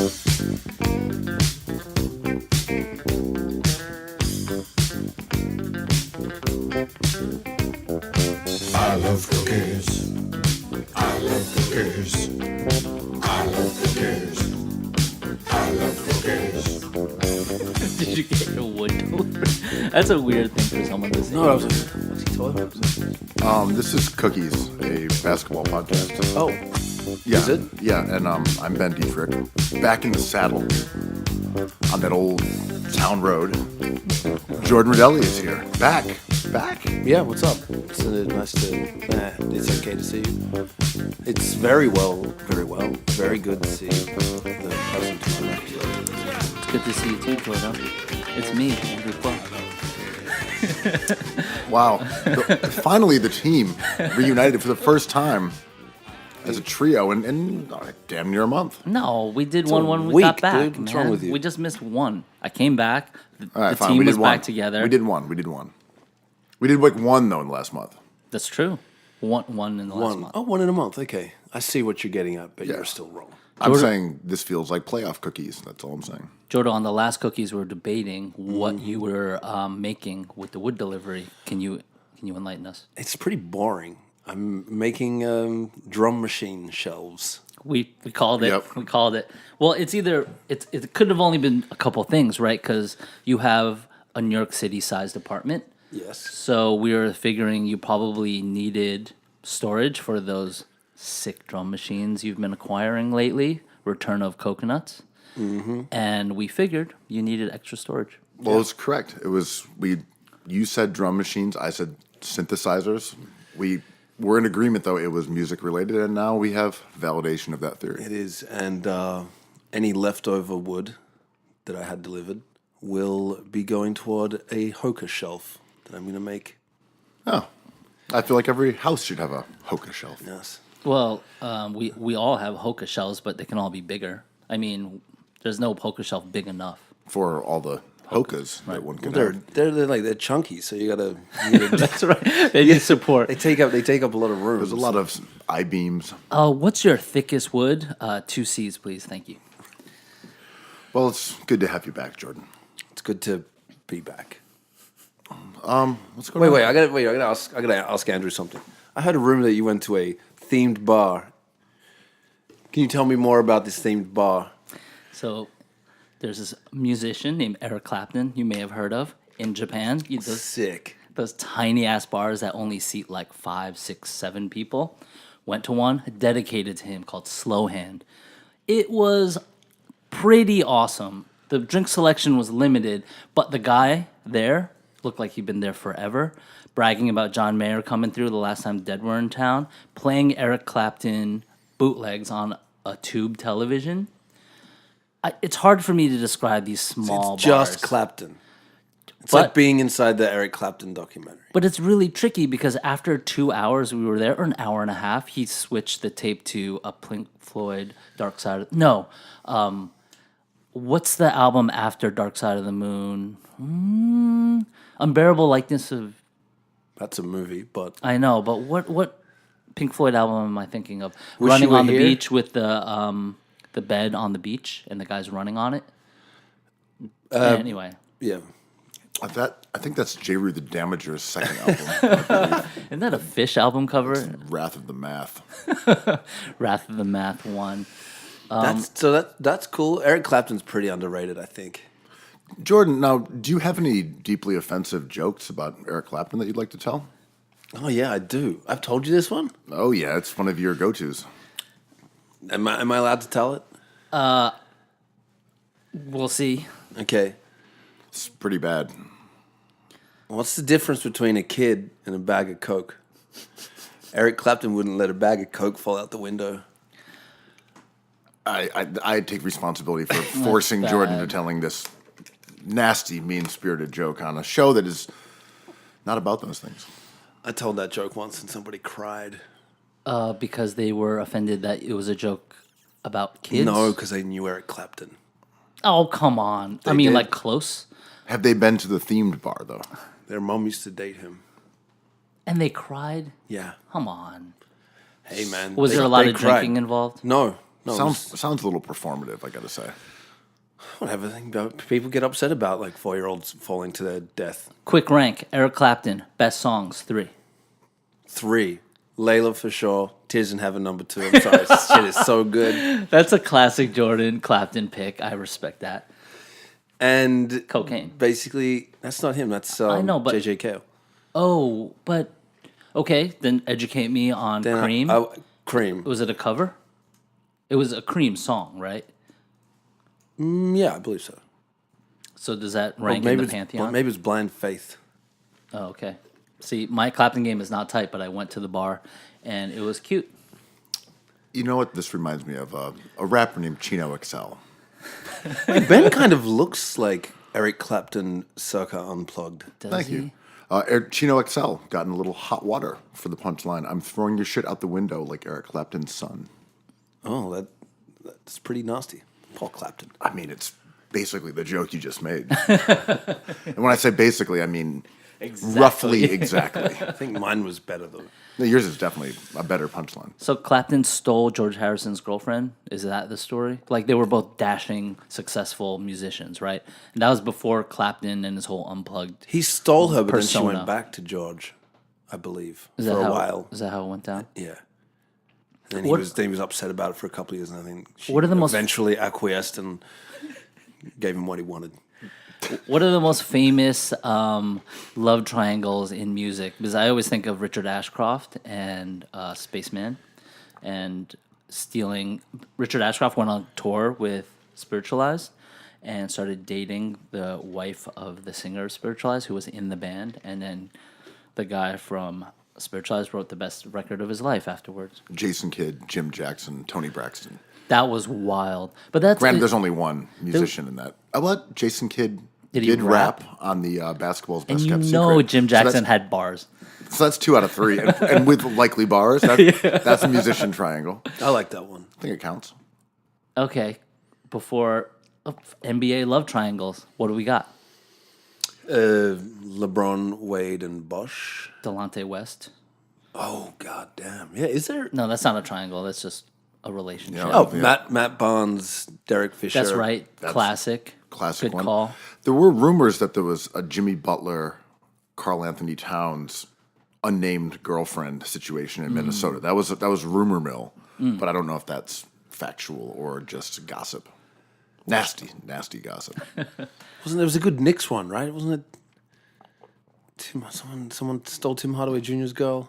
I love cookies. I love cookies. I love cookies. I love cookies. Did you get your wood delivered? That's a weird thing for someone to say. No, I was like, what's he talking about? This is Cookies, a basketball podcast. Oh, Yeah, is it? Yeah, and I'm Ben Detrick, back in the saddle on that old town road. Jordan Redaelli is here, back. Yeah, what's up? It's nice to. It's okay to see you. It's very well. Very good to see the person to my left. It's good to see you too, Jordan. It's me, Andrew Kuo. Wow, finally the team reunited for the first time as a trio in damn near a month. No, we did one when we week, got back, dude. What's man. wrong with you? We just missed one. I came back. All right, the fine. team We was did one. back together. We did one. We did like one though in the last month. That's true. One in the last month. Oh, one in a month. Okay, I see what you're getting at, but you're still wrong. I'm saying this feels like playoff cookies. That's all I'm saying. Jordan, on the last cookies, we were debating what you were making with the wood delivery. Can you enlighten us? It's pretty boring. I'm making drum machine shelves. We called it. Yep. We called it. Well, it could have only been a couple things, right? Because you have a New York City sized apartment. Yes. So we were figuring you probably needed storage for those sick drum machines you've been acquiring lately. Return of Coconuts. Mm-hmm. And we figured you needed extra storage. Well, it's correct. It was you said drum machines, I said synthesizers. We were in agreement though it was music related, and now we have validation of that theory. It is, and any leftover wood that I had delivered will be going toward a hoka shelf that I'm going to make. Oh, I feel like every house should have a hoka shelf. Yes. Well, we all have Hoka shelves, but they can all be bigger. I mean, there's no Hoka shelf big enough. For all the hokas that one can They're have. they're chunky, so you gotta. That's right. They need support. They take up a lot of room. There's a lot of I-beams. What's your thickest wood? 2 C's, please. Thank you. Well, it's good to have you back, Jordan. It's good to be back. What's going on? Wait. I gotta ask Andrew something. I heard a rumor that you went to a themed bar. Can you tell me more about this themed bar? So there's this musician named Eric Clapton you may have heard of in Japan. Sick. Those tiny ass bars that only seat like 5, 6, 7 people. Went to one dedicated to him called Slowhand. It was pretty awesome. The drink selection was limited, but the guy there looked like he'd been there forever, bragging about John Mayer coming through the last time Dead were in town, playing Eric Clapton bootlegs on a tube television. It's hard for me to describe these small It's just bars. Clapton. It's But- like being inside the Eric Clapton documentary. But it's really tricky because after 2 hours we were there, or an hour and a half, he switched the tape to a Pink Floyd Dark Side of... No. What's the album after Dark Side of the Moon? Unbearable Likeness of... That's a movie, but I know, but what Pink Floyd album am I thinking of? Wish Running You Were on the Here? Beach with the bed on the beach and the guy's running on it? Anyway. yeah. I think that's J. Rue the Damager's second album, Isn't that a Fish album cover? Wrath of the Math. Wrath of the Math 1. That's cool. Eric Clapton's pretty underrated, I think. Jordan, now, do you have any deeply offensive jokes about Eric Clapton that you'd like to tell? Oh yeah, I do. I've told you this one. Oh, yeah, it's one of your go-tos. Am I allowed to tell it? We'll see. Okay. It's pretty bad. What's the difference between a kid and a bag of Coke? Eric Clapton wouldn't let a bag of Coke fall out the window. I take responsibility for forcing Jordan to telling this nasty, mean-spirited joke on a show that is not about those things. I told that joke once and somebody cried. Because they were offended that it was a joke about kids? No, because they knew Eric Clapton. Oh, come on. I mean, did. like, close? Have they been to the themed bar, though? Their mom used to date him. And they cried? Yeah. Come on. Hey, man. Was there a lot of drinking involved? No. Sounds a little performative, I gotta say. Whatever. People get upset about like 4-year-olds falling to their death. Quick rank: Eric Clapton, best songs 3. 3. Layla for sure. Tears in Heaven #2. I'm sorry, this shit is so good. That's a classic Jordan Clapton pick. I respect that. And Cocaine. Basically, that's not him. That's I know, but JJK. Oh, but okay. Then educate me on Cream. Cream. Was it a cover? It was a Cream song, right? Yeah, I believe so. So does that rank in the pantheon? Maybe it's Blind Faith. Oh, okay. See, my Clapton game is not tight, but I went to the bar, and it was cute. You know what this reminds me of? A rapper named Chino XL. Ben kind of looks like Eric Clapton circa Unplugged. Thank you. Chino XL got in a little hot water for the punchline. I'm throwing your shit out the window like Eric Clapton's son. Oh, that's pretty nasty. Paul Clapton. I mean, it's basically the joke you just made. And when I say basically, I mean roughly exactly. I think mine was better though. No, yours is definitely a better punchline. So Clapton stole George Harrison's girlfriend? Is that the story? Like, they were both dashing, successful musicians, right? And that was before Clapton and his whole Unplugged. He stole her, but persona. then she went back to George, I believe, Is for that a how, while. Is that how it went down? Yeah. And then he was upset about it for a couple of years, and I think she What are the most- eventually acquiesced and gave him what he wanted. What are the most famous love triangles in music? Because I always think of Richard Ashcroft and Spaceman, and stealing. Richard Ashcroft went on tour with Spiritualized and started dating the wife of the singer of Spiritualized, who was in the band, and then the guy from Spiritualized wrote the best record of his life afterwards. Jason Kidd, Jim Jackson, Tony Braxton. That was wild. But that's Granted, there's only one musician in that. What? Jason Kidd did rap on the Basketball's Best Kept Secret. And Jim Jackson had bars. So that's 2 out of 3. And with likely bars, that's a musician triangle. I like that one. I think it counts. Okay. Before NBA love triangles, what do we got? LeBron, Wade, and Bosch. Delonte West. Oh, god damn. Yeah, is there? No, that's not a triangle. That's just a relationship. Yeah. Oh, Yeah. Matt Barnes, Derek Fisher. That's right. Classic. Classic Good one. call. There were rumors that there was a Jimmy Butler, Karl Anthony Towns, unnamed girlfriend situation in Minnesota. That was rumor mill, but I don't know if that's factual or just gossip. Nasty gossip. There was a good Knicks one, right? Wasn't it? Someone stole Tim Hardaway Jr.'s girl.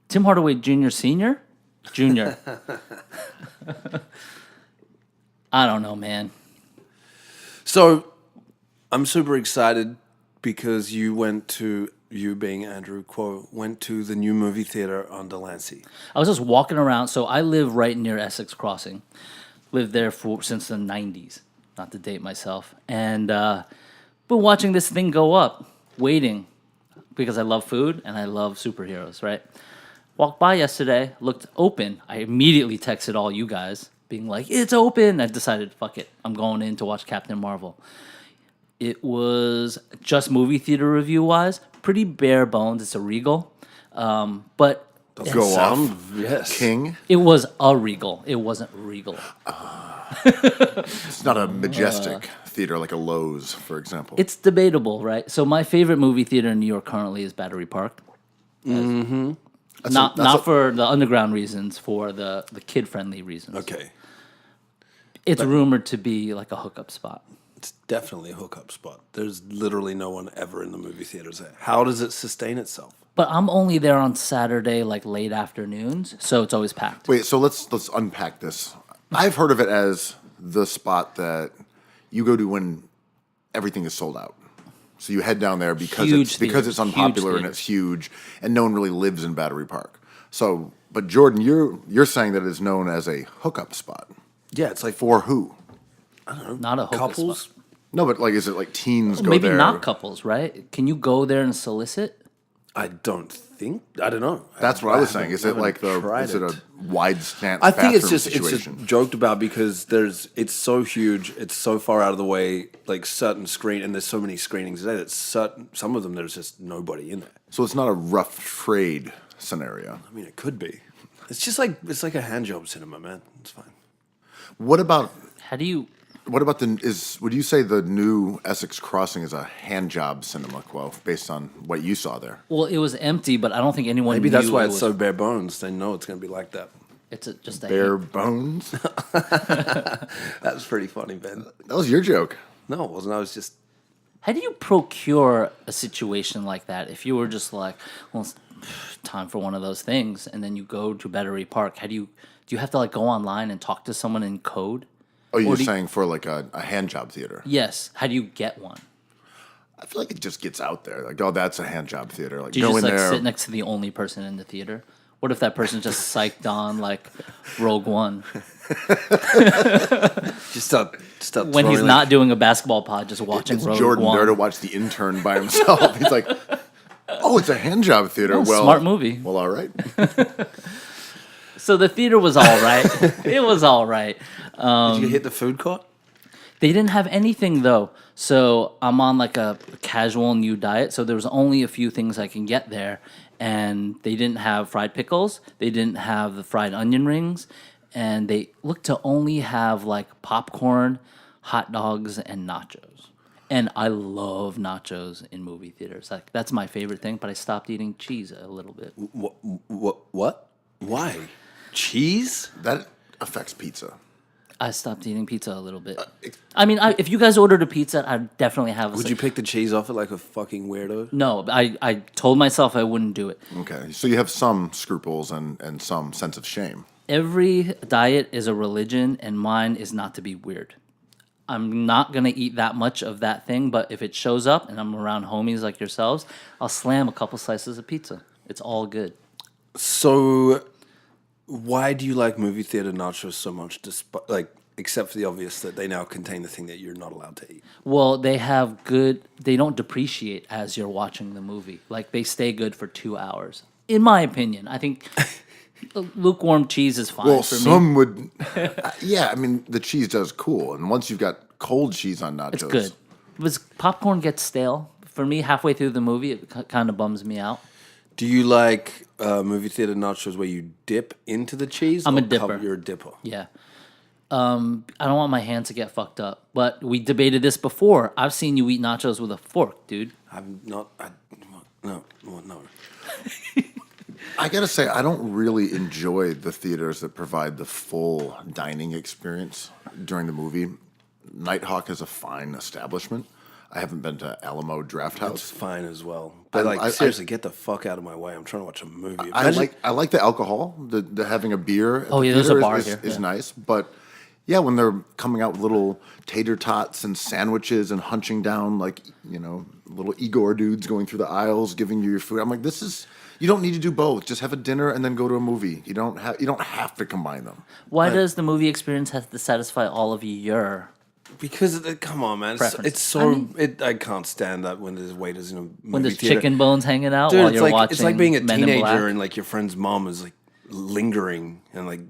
Tim Hardaway Jr. Senior? Junior. I don't know, man. So, I'm super excited because you being Andrew Kuo, went to the new movie theater on Delancey. I was just walking around. So I live right near Essex Crossing. Lived there since the 90s. Not to date myself. And been watching this thing go up, waiting, because I love food and I love superheroes, right? Walked by yesterday, looked open. I immediately texted all you guys, being like, it's open. I decided, fuck it. I'm going in to watch Captain Marvel. It was just movie theater review-wise, pretty bare bones. It's a Regal. But Go off. Yes. King. it was a Regal. It wasn't Regal. It's not a majestic theater like a Lowe's, for example. It's debatable, right? So my favorite movie theater in New York currently is Battery Park. Mm-hmm. Not for the underground reasons, for the kid-friendly reasons. Okay. It's rumored to be like a hookup spot. It's definitely a hookup spot. There's literally no one ever in the movie theaters there. How does it sustain itself? But I'm only there on Saturday, like late afternoons, so it's always packed. Wait, so let's unpack this. I've heard of it as the spot that you go to when everything is sold out. So you head down there because it's unpopular and it's huge, and no one really lives in Battery Park. So, but Jordan, you're saying that it's known as a hookup spot. Yeah, it's like For who? Not a hookup couples. spot. No, but like, is it like teens go Maybe there? not couples, right? Can you go there and solicit? I don't know. That's what I was saying. Is it like tried is it a it. wide stance I think it's situation? just joked about because it's so huge, it's so far out of the way, like certain screen, and there's so many screenings today that some of them there's just nobody in there. So it's not a rough trade scenario. I mean, it could be. It's just like a hand job cinema, man. It's fine. What about How do you? would you say the new Essex Crossing is a hand job cinema, Quo, based on what you saw there? Well, it was empty, but I don't think anyone. Maybe knew that's why it it's was, so bare bones. They know it's going to be like that. It's just a Bare bones? That was pretty funny, Ben. That was your joke. No, it wasn't. I was just... How do you procure a situation like that? If you were just like, well, it's time for one of those things, and then you go to Battery Park, do you have to like go online and talk to someone in code? Oh, you're saying for like a hand job theater? Yes. How do you get one? I feel like it just gets out there. Like, oh, that's a hand job theater. Like, Do you go just in like there. sit next to the only person in the theater? What if that person just psyched on like Rogue One Just start when he's throwing, not doing a basketball pod, just watching It's Rogue Jordan One? there to watch The Intern by himself. He's like, oh, it's a hand job theater. Oh, well, smart movie. Well, all right. So the theater was all right. It was all right. Did you hit the food court? They didn't have anything though. So I'm on like a casual new diet. So there was only a few things I can get there. And they didn't have fried pickles. They didn't have the fried onion rings. And they looked to only have like popcorn, hot dogs, and nachos. And I love nachos in movie theaters. Like that's my favorite thing. But I stopped eating cheese a little bit. What? Why? Cheese? That affects pizza. I stopped eating pizza a little bit. I mean, if you guys ordered a pizza, I'd definitely have. Would you pick the cheese off it like a fucking weirdo? No, I told myself I wouldn't do it. Okay. So you have some scruples and some sense of shame. Every diet is a religion, and mine is not to be weird. I'm not going to eat that much of that thing, but if it shows up and I'm around homies like yourselves, I'll slam a couple slices of pizza. It's all good. So, why do you like movie theater nachos so much? Except for the obvious that they now contain the thing that you're not allowed to eat. Well, they don't depreciate as you're watching the movie. Like, they stay good for 2 hours. In my opinion, I think lukewarm cheese is fine Well, for some me. would. Yeah, I mean, the cheese does cool. And once you've got cold cheese on nachos. It's good. But popcorn gets stale. For me, halfway through the movie, it kind of bums me out. Do you like movie theater nachos where you dip into the cheese? I'm a or dipper. You're a dipper. Yeah. I don't want my hands to get fucked up. But we debated this before. I've seen you eat nachos with a fork, dude. I'm not. No. I gotta say, I don't really enjoy the theaters that provide the full dining experience during the movie. Nighthawk is a fine establishment. I haven't been to Alamo Draft It's House. fine as well. But seriously, get the fuck out of my way. I'm trying to watch a movie. I like the alcohol. The having a beer. At Oh, the yeah, there's a theater bar is here, is yeah. nice, but yeah, when they're coming out with little tater tots and sandwiches and hunching down like little Igor dudes going through the aisles giving you your food. I'm like, this is. You don't need to do both. Just have a dinner and then go to a movie. You don't have to combine them. Why does the movie experience have to satisfy all of your... Because come on, man, it's so. I can't stand that when there's waiters in a movie When there's theater. chicken bones hanging out Dude, while you're watching it's like being a Men in Black? teenager and like your friend's mom is like lingering and like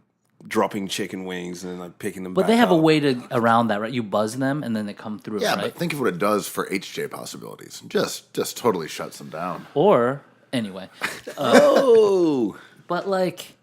dropping chicken wings and like picking them. But back they have a up. way to around that, right? You buzz them and then they come through, Yeah, right? but think of what it does for HJ possibilities. Just totally shuts them down. Or, anyway. Oh, But like,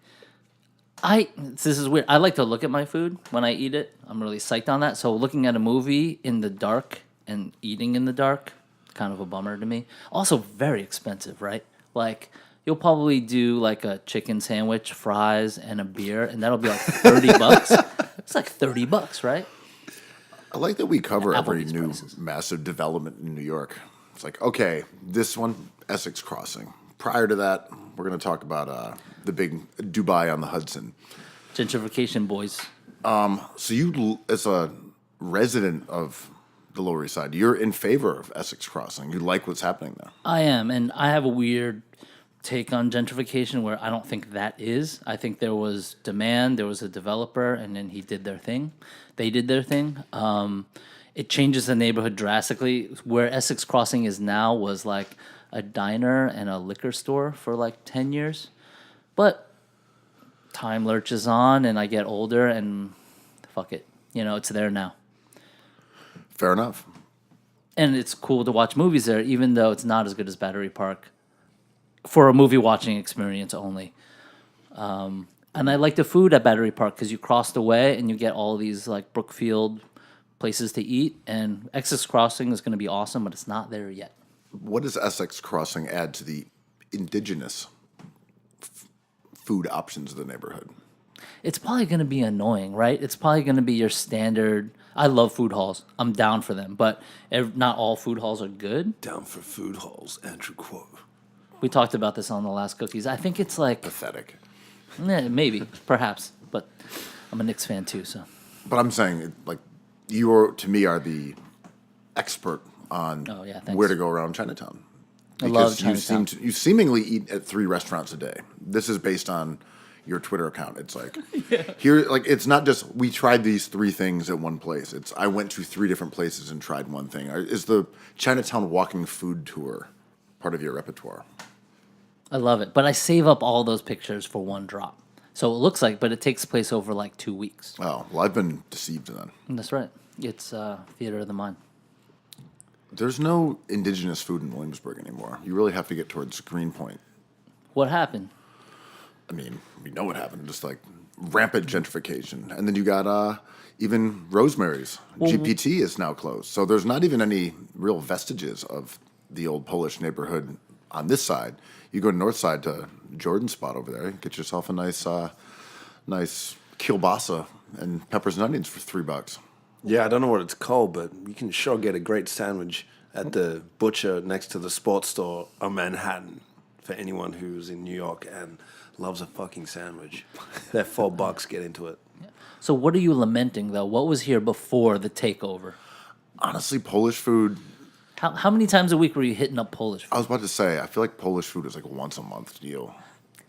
this is weird. I like to look at my food when I eat it. I'm really psyched on that. So looking at a movie in the dark and eating in the dark, kind of a bummer to me. Also very expensive, right? Like you'll probably do like a chicken sandwich, fries, and a beer, and that'll be like $30. It's like $30, right? I like that we cover every Applebee's new prices. massive development in New York. It's like, okay, this one, Essex Crossing. Prior to that, we're going to talk about the big Dubai on the Hudson. Gentrification, boys. So you, as a resident of the Lower East Side, you're in favor of Essex Crossing. You like what's happening there. I am, and I have a weird take on gentrification where I don't think that is. I think there was demand, there was a developer, and then he did their thing. They did their thing. It changes the neighborhood drastically. Where Essex Crossing is now was like a diner and a liquor store for like 10 years. But time lurches on, and I get older, and fuck it. It's there now. Fair enough. And it's cool to watch movies there, even though it's not as good as Battery Park for a movie watching experience only. And I like the food at Battery Park because you cross the way and you get all these like Brookfield places to eat. And Essex Crossing is going to be awesome, but it's not there yet. What does Essex Crossing add to the indigenous food options of the neighborhood? It's probably going to be annoying, right? It's probably going to be your standard. I love food halls. I'm down for them, but not all food halls are good. Down for food halls, Andrew Kuo. We talked about this on the last cookies. I think it's like Pathetic. maybe, perhaps, but I'm a Knicks fan too, so. But I'm saying, like, you to me are the expert on where to go around Chinatown. I love Chinatown. You seemingly eat at 3 restaurants a day. This is based on your Twitter account. It's like here, like it's not just we tried these 3 things at one place. It's I went to 3 different places and tried one thing. Is the Chinatown walking food tour part of your repertoire? I love it, but I save up all those pictures for one drop. So it looks like, but it takes place over like 2 weeks. Oh, well, I've been deceived then. That's right. It's theater of the mind. There's no indigenous food in Williamsburg anymore. You really have to get towards Greenpoint. What happened? I mean, we know what happened. Just like rampant gentrification. And then you got even Rosemary's. GPT is now closed. So there's not even any real vestiges of the old Polish neighborhood on this side. You go north side to Jordan's spot over there. Get yourself a nice kielbasa and peppers and onions for $3. Yeah, I don't know what it's called, but you can sure get a great sandwich at the butcher next to the sports store on Manhattan for anyone who's in New York and loves a fucking sandwich. They're $4. Get into it. So what are you lamenting, though? What was here before the takeover? Honestly, Polish food. How many times a week were you hitting up Polish food? I was about to say, I feel like Polish food is like a once a month deal.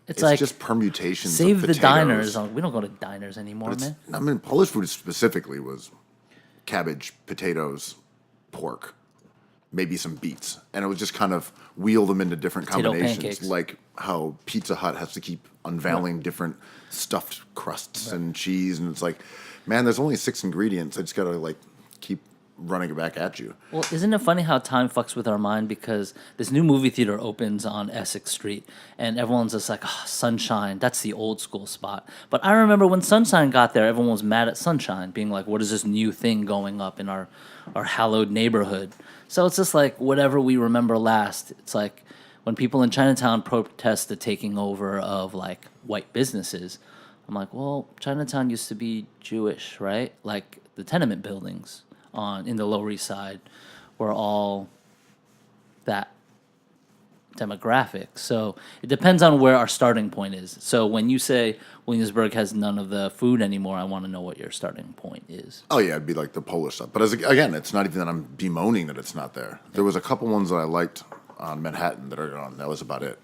It's like just permutations. Save of the potatoes. diners. We don't go to diners anymore, man. I mean, Polish food specifically was cabbage, potatoes, pork, maybe some beets, and it was just kind of wheel them into different combinations, pancakes. like how Pizza Hut has to keep unveiling different stuffed crusts and cheese, and it's like, man, there's only 6 ingredients. I just gotta like keep running it back at you. Well, isn't it funny how time fucks with our mind? Because this new movie theater opens on Essex Street, and everyone's just like, oh, Sunshine, that's the old school spot. But I remember when Sunshine got there, everyone was mad at Sunshine, being like, what is this new thing going up in our hallowed neighborhood? So it's just like whatever we remember last. It's like when people in Chinatown protest the taking over of like white businesses, I'm like, well, Chinatown used to be Jewish, right? Like the tenement buildings in the Lower East Side were all that demographic. So it depends on where our starting point is. So when you say Williamsburg has none of the food anymore, I want to know what your starting point is. Oh yeah, it'd be like the Polish stuff. But again, it's not even that I'm bemoaning that it's not there. There was a couple ones that I liked on Manhattan that are gone. That was about it.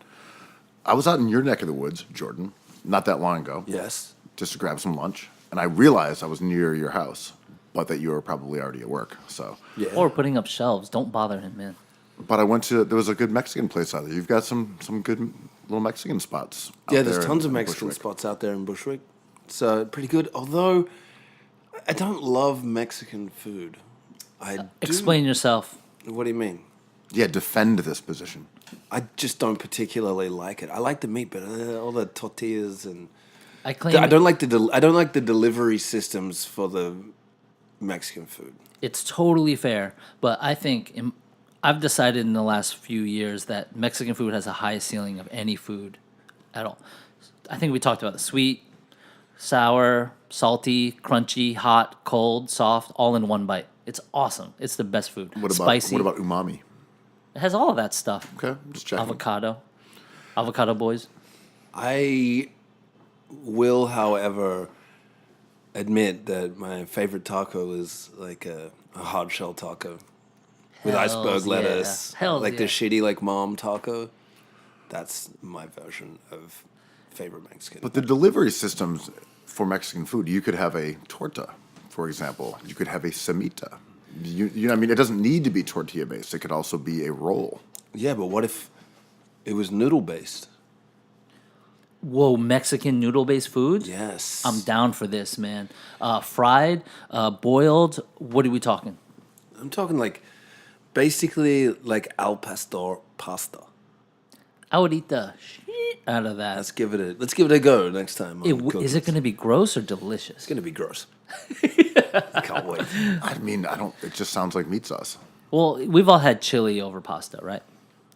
I was out in your neck of the woods, Jordan, not that long ago. Yes. Just to grab some lunch, and I realized I was near your house, but that you were probably already at work. So Yeah. Or putting up shelves. Don't bother him, man. But I went to, there was a good Mexican place out there. You've got some good little Mexican spots. Yeah, out there's there tons of in Mexican Bushwick. spots out there in Bushwick. It's pretty good. Although, I don't love Mexican food. I do. Explain yourself. What do you mean? Yeah, defend this position. I just don't particularly like it. I like the meat, but all the tortillas and I claim I don't like the delivery systems for the Mexican food. it's totally fair, but I think I've decided in the last few years that Mexican food has the highest ceiling of any food at all. I think we talked about the sweet, sour, salty, crunchy, hot, cold, soft, all in one bite. It's awesome. It's the best food. Spicy. What about umami? It has all of that stuff. Okay, just checking. Avocado boys. I will, however, admit that my favorite taco is like a hard shell taco with Hells iceberg yeah. lettuce. Hells like yeah. the shitty like mom taco. That's my version of favorite Mexican. But the delivery systems for Mexican food, you could have a torta, for example. You could have a semita. You know, I mean, it doesn't need to be tortilla based. It could also be a roll. Yeah, but what if it was noodle based? Whoa, Mexican noodle-based food? Yes. I'm down for this, man. Fried, boiled, what are we talking? I'm talking like basically like al pastor pasta. I would eat the shit out of that. Let's give it a go next time. Is it going to be gross or delicious? It's going to be gross. I can't wait. I mean, I don't. It just sounds like meat sauce. Well, we've all had chili over pasta, right?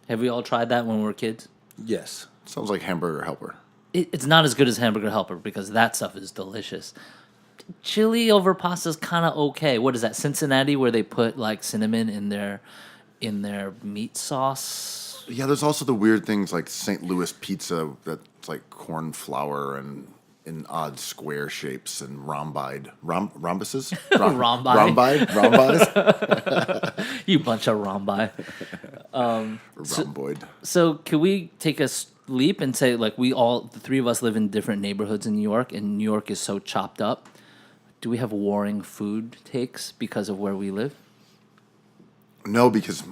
Have we all tried that when we were kids? Yes. Sounds like hamburger helper. It's not as good as hamburger helper because that stuff is delicious. Chili over pasta is kind of okay. What is that, Cincinnati, where they put like cinnamon in their meat sauce? Yeah, there's also the weird things like St. Louis pizza that's like corn flour and in odd square shapes and rhombuses. Rhombi? You bunch of rhombi. Rhomboid. So can we take a leap and say, like, the three of us live in different neighborhoods in New York, and New York is so chopped up. Do we have warring food takes because of where we live? No, because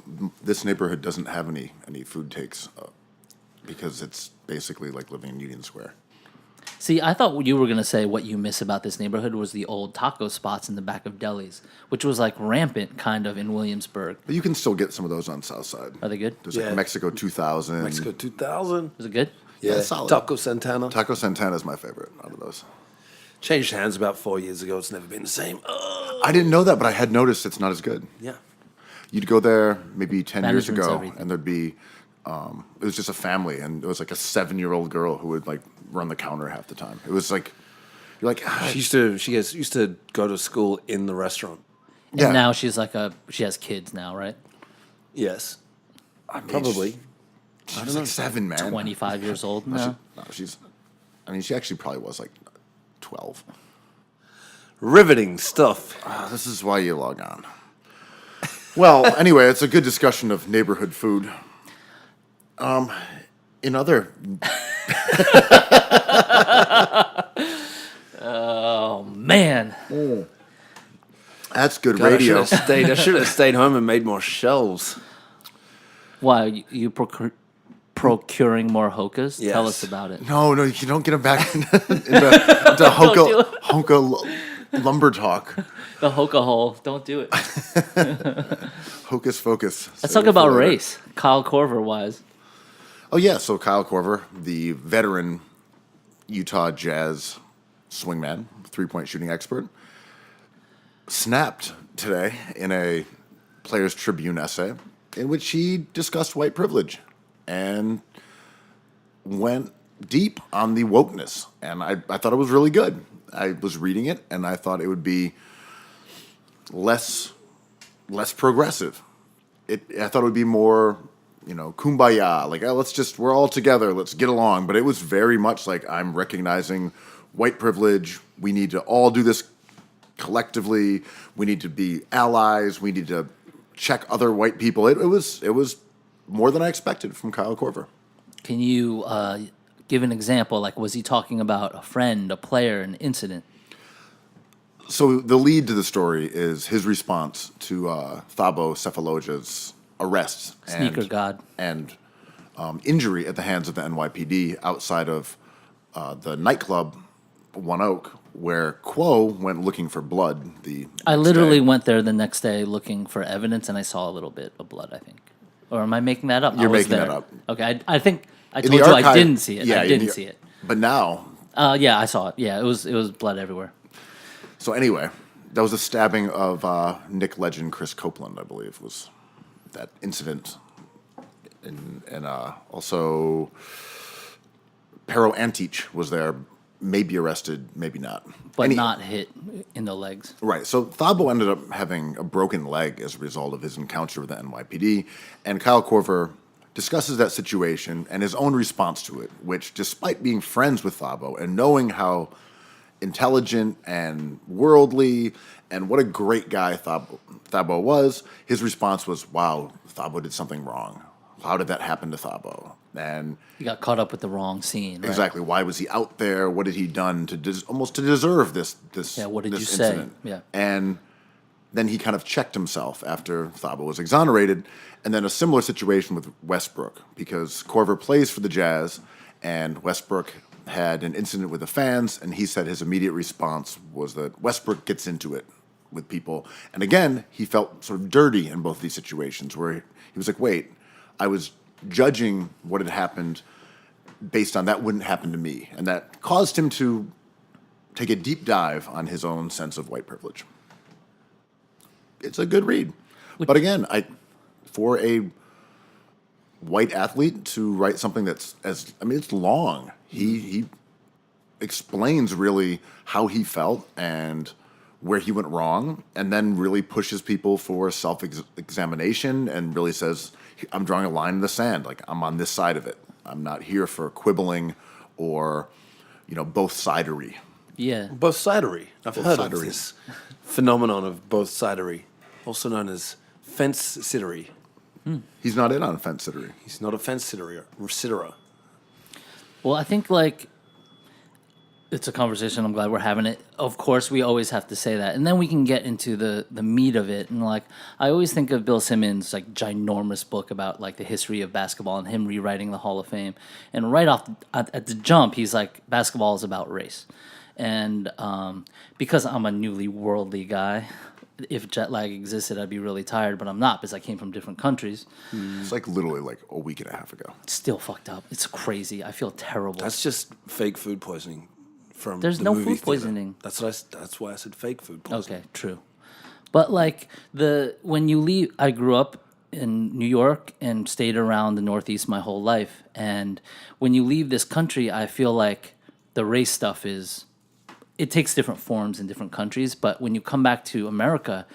this neighborhood doesn't have any food takes because it's basically like living in Union Square. See, I thought you were going to say what you miss about this neighborhood was the old taco spots in the back of delis, which was like rampant kind of in Williamsburg. But you can still get some of those on South Side. Are they good? There's like Mexico 2000. Mexico 2000. Is it good? Yeah, solid. Taco Santana. Taco Santana is my favorite out of those. Changed hands about 4 years ago. It's never been the same. I didn't know that, but I had noticed it's not as good. Yeah. You'd go there maybe 10 years Management's ago, everything. and there'd be, it was just a family, and it was like a 7-year-old girl who would like run the counter half the time. It was like, you're like, She used to go to school in the restaurant. And yeah. now she has kids now, right? Yes. I mean, Probably. She was like 7, man. 25 years old now. She actually probably was like 12. Riveting stuff. This is why you log on. Well, anyway, it's a good discussion of neighborhood food. In other... Oh, man. That's good God, radio. I should have stayed home and made more shelves. Why, you procuring more hokas? Yes. Tell us about it. No, you don't get them back into do it. Hoka lumber talk. The hoka hole. Don't do it. Hocus focus. Let's talk about race. Kyle Korver wise. Oh, yeah. So Kyle Korver, the veteran Utah Jazz swingman, three-point shooting expert, snapped today in a Players Tribune essay in which he discussed white privilege and went deep on the wokeness. And I thought it was really good. I was reading it, and I thought it would be less progressive. I thought it would be more, kumbaya, like, we're all together, let's get along. But it was very much like, I'm recognizing white privilege. We need to all do this collectively. We need to be allies. We need to check other white people. It was more than I expected from Kyle Korver. Can you give an example? Like, was he talking about a friend, a player, an incident? So the lead to the story is his response to Thabo Sefolosha's arrest and injury at the hands of the NYPD outside of the nightclub One Oak, where Kuo went looking for blood. I literally went there the next day looking for evidence, and I saw a little bit of blood, I think. Or am I making that up? You're making that up. Okay, I think I told you I didn't see it. Yeah, I didn't see it. But now... yeah, I saw it. Yeah, it was blood everywhere. So anyway, that was a stabbing of Nick legend Chris Copeland, I believe, was that incident. And also Pero Antich was there, maybe arrested, maybe not. But not hit in the legs. Right. So Thabo ended up having a broken leg as a result of his encounter with the NYPD. And Kyle Korver discusses that situation and his own response to it, which, despite being friends with Thabo and knowing how intelligent and worldly and what a great guy Thabo was, his response was, wow, Thabo did something wrong. How did that happen to Thabo? And he got caught up with the wrong scene. Right? Exactly. Why was he out there? What had he done to almost to deserve this? Yeah. What did you incident? say? Yeah. And then he kind of checked himself after Thabo was exonerated, and then a similar situation with Westbrook because Korver plays for the Jazz, and Westbrook had an incident with the fans, and he said his immediate response was that Westbrook gets into it with people, and again he felt sort of dirty in both these situations where he was like, wait, I was judging what had happened based on that wouldn't happen to me. And that caused him to take a deep dive on his own sense of white privilege. It's a good read. But again, for a white athlete to write something that's it's long. He explains really how he felt and where he went wrong, and then really pushes people for self-examination and really says, I'm drawing a line in the sand. Like, I'm on this side of it. I'm not here for quibbling or, both-sidery. Yeah. Both-sidery. I've heard of this phenomenon of both-sidery, also known as fence-sittery. He's not in on fence-sittery. He's not a fence-sitterer. Well, I think, it's a conversation. I'm glad we're having it. Of course, we always have to say that. And then we can get into the meat of it. And, I always think of Bill Simmons' ginormous book about, the history of basketball and him rewriting the Hall of Fame. And right off at the jump, he's like, basketball is about race. And because I'm a newly worldly guy, if jet lag existed, I'd be really tired, but I'm not because I came from different countries. It's literally a week and a half ago. It's still fucked up. It's crazy. I feel terrible. That's just fake food poisoning. There's no food poisoning. That's why I said fake food poisoning. Okay, true. But when you leave, I grew up in New York and stayed around the Northeast my whole life. And when you leave this country, I feel like the race stuff it takes different forms in different countries. But when you come back to America,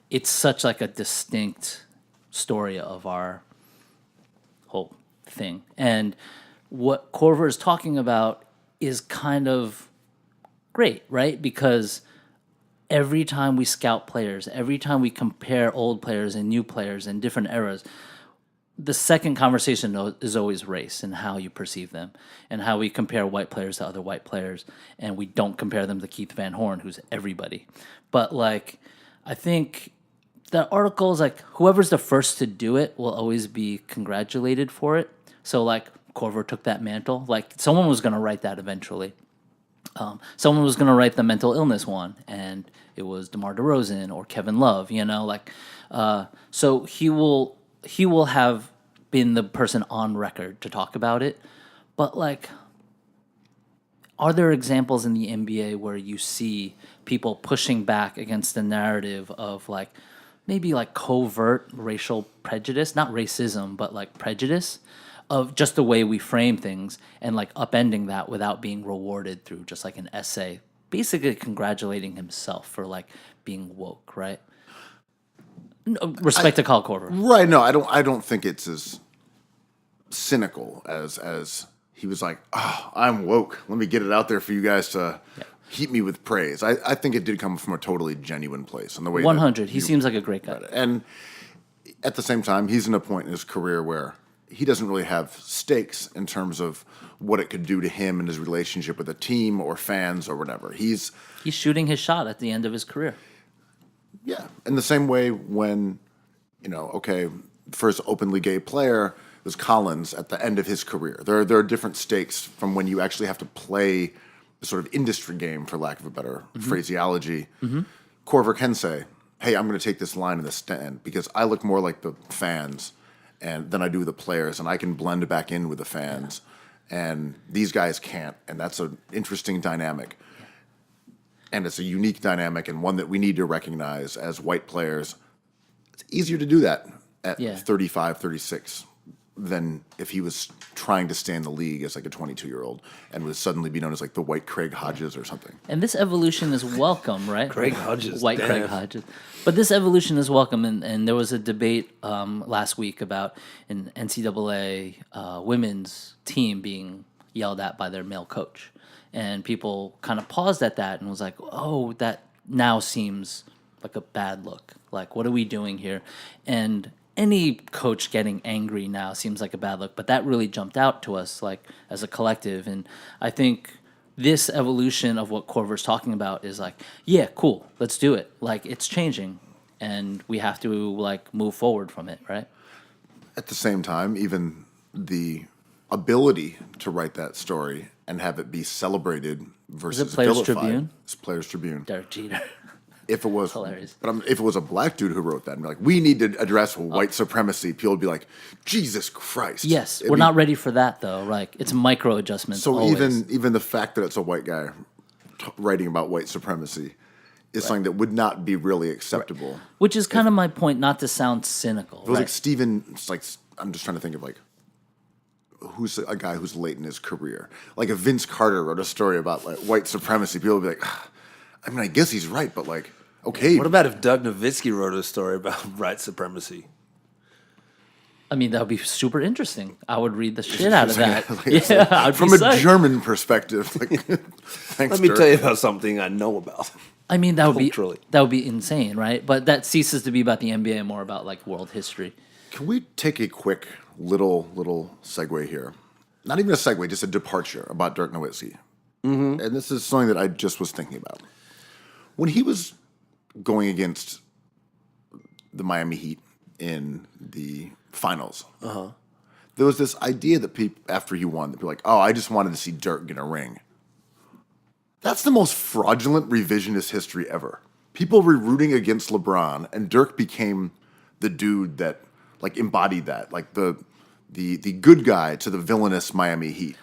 it's such a distinct story of our whole thing. And what Korver is talking about is kind of great, right? Because every time we scout players, every time we compare old players and new players in different eras, the second conversation is always race and how you perceive them and how we compare white players to other white players. And we don't compare them to Keith Van Horn, who's everybody. But I think the article is whoever's the first to do it will always be congratulated for it. So Korver took that mantle. Someone was going to write that eventually. Someone was going to write the mental illness one, and it was DeMar DeRozan or Kevin Love, so he will have been the person on record to talk about it. But are there examples in the NBA where you see people pushing back against the narrative of maybe covert racial prejudice, not racism, but prejudice? Of just the way we frame things and upending that without being rewarded through just an essay, basically congratulating himself for being woke, right? Respect to Kyle Korver, right? No, I don't think it's as cynical as he was I'm woke. Let me get it out there for you guys to heap me with praise. I think it did come from a totally genuine place, and the way 100. He seems like a great guy, and at the same time, he's in a point in his career where he doesn't really have stakes in terms of what it could do to him and his relationship with a team or fans or whatever. He's shooting his shot at the end of his career. Yeah. In the same way when, first openly gay player was Collins at the end of his career. There are different stakes from when you actually have to play the sort of industry game, for lack of a better phraseology. Mm-hmm. Korver can say, hey, I'm going to take this line in the stand because I look more like the fans than I do the players, and I can blend back in with the fans, and these guys can't, and that's an interesting dynamic. And it's a unique dynamic and one that we need to recognize as white players. It's easier to do that at 35, 36 than if he was trying to stay in the league as a 22-year-old and would suddenly be known as the white Craig Hodges or something. And this evolution is welcome, right? Craig Hodges. White Craig Hodges. But this evolution is welcome, and there was a debate last week about an NCAA women's team being yelled at by their male coach. And people kind of paused at that and was like, oh, that now seems like a bad look. What are we doing here? And any coach getting angry now seems like a bad look, but that really jumped out to us as a collective. And I think this evolution of what Korver's talking about is yeah, cool, let's do it. It's changing, and we have to move forward from it, right? At the same time, even the ability to write that story and have it be celebrated versus Players vilified. Tribune? It's Players Tribune. Derek Jeter. if it was hilarious. But if it was a black dude who wrote that and be like, we need to address white supremacy, people would be like, Jesus Christ. Yes, we're not ready for that though. Like it's micro adjustments. So always. even the fact that it's a white guy writing about white supremacy is something that would not be really acceptable. Which is kind of my point, not to sound cynical. It was like Steven, it's like, I'm just trying to think of like, who's a guy who's late in his career. Like if Vince Carter wrote a story about like white supremacy, people would be like, I mean, I guess he's right, but like, okay. What about if Dirk Nowitzki wrote a story about white supremacy? I mean, that would be super interesting. I would read the shit out of that. I'd From be a psyched. German perspective, like, thanks, Let me Dirk. tell you about something I know about. I mean, that would Culturally. be insane, right? But that ceases to be about the NBA and more about like world history. Can we take a quick little segue here? Not even a segue, just a departure about Dirk Nowitzki. Mm-hmm. And this is something that I just was thinking about. When he was going against the Miami Heat in the finals, there was this idea that people, after he won, that people were like, oh, I just wanted to see Dirk get a ring. That's the most fraudulent revisionist history ever. People were rooting against LeBron, and Dirk became the dude that like embodied that, like the good guy to the villainous Miami Heat.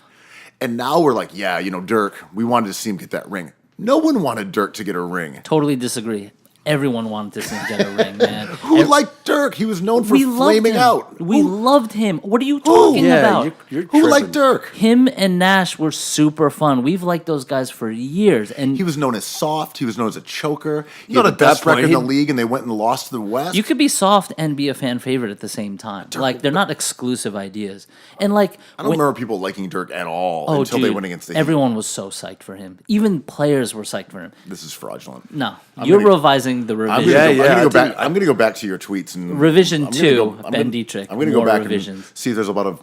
And now we're like, yeah, Dirk, we wanted to see him get that ring. No one wanted Dirk to get a ring. Totally disagree. Everyone wanted to see him get a ring, man. Who liked Dirk? He was known for We loved flaming him. out. We loved him. What are you talking Yeah, about? you're Who liked tripping. Dirk? Him and Nash were super fun. We've liked those guys for years. And He was known as soft. He was known as a choker. He Not had at the that best record point. in the league, and they went and lost to the West. you could be soft and be a fan favorite at the same time. Like they're not exclusive ideas. And like I don't remember people liking Dirk at all oh, until dude, they went against the Heat. everyone was so psyched for him. Even players were psyched for him. This is fraudulent. No, you're gonna- revising the I'm revision. I'm gonna go back to your tweets and Revision I'm gonna 2, go- I'm Ben gonna- Detrick, I'm going to go more back revisions. and see if there's a lot of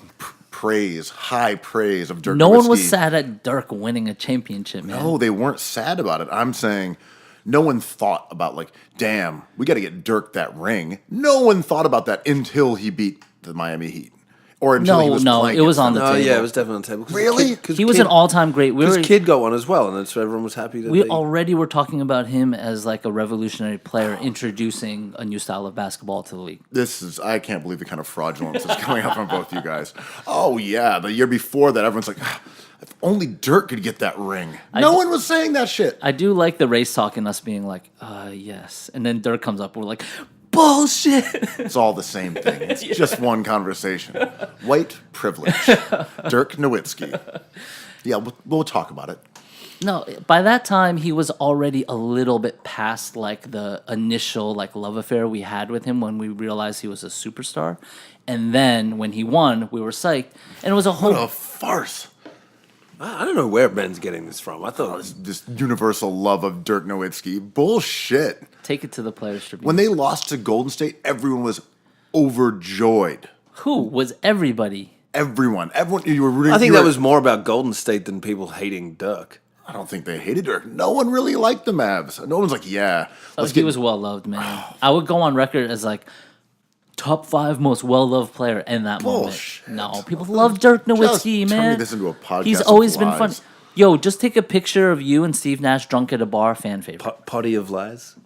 high praise of Dirk. No one was Nowitzki. sad at Dirk winning a championship, man. No, they weren't sad about it. I'm saying no one thought about like, damn, we got to get Dirk that ring. No one thought about that until he beat the Miami Heat, or until he was playing. it was against on them. the Oh, table. yeah, it was definitely on the table. Really? He was an all-time great. Because Kid got one as well, and so everyone was happy that We they... already were talking about him as like a revolutionary player introducing a new style of basketball to the league. I can't believe the kind of fraudulence that's coming out from both you guys. Oh, yeah, the year before that, everyone's like, if only Dirk could get that ring. No one was saying that shit. I do like the race talk and us being like, yes. And then Dirk comes up, we're like, bullshit. It's all the same thing. It's just one conversation. White privilege. Dirk Nowitzki. Yeah, we'll talk about it. No, by that time he was already a little bit past like the initial like love affair we had with him when we realized he was a superstar. And then when he won, we were psyched. And it was a whole What a farce. I don't know where Ben's getting this from. I thought it was... This universal love of Dirk Nowitzki. Bullshit. take it to the Players Tribune. When they lost to Golden State, everyone was overjoyed. Who was everybody? Everyone, you were rooting. I think that was more about Golden State than people hating Dirk. I don't think they hated Dirk. No one really liked the Mavs. No one's like, yeah. He was well loved, man. I would go on record as like top 5 most well loved player in that Bullshit. moment. No, people love Dirk Nowitzki, Just man. turning this into a podcast He's of always been lies. fun. Yo, just take a picture of you and Steve Nash drunk at a bar, fan favorite. Potty of lies.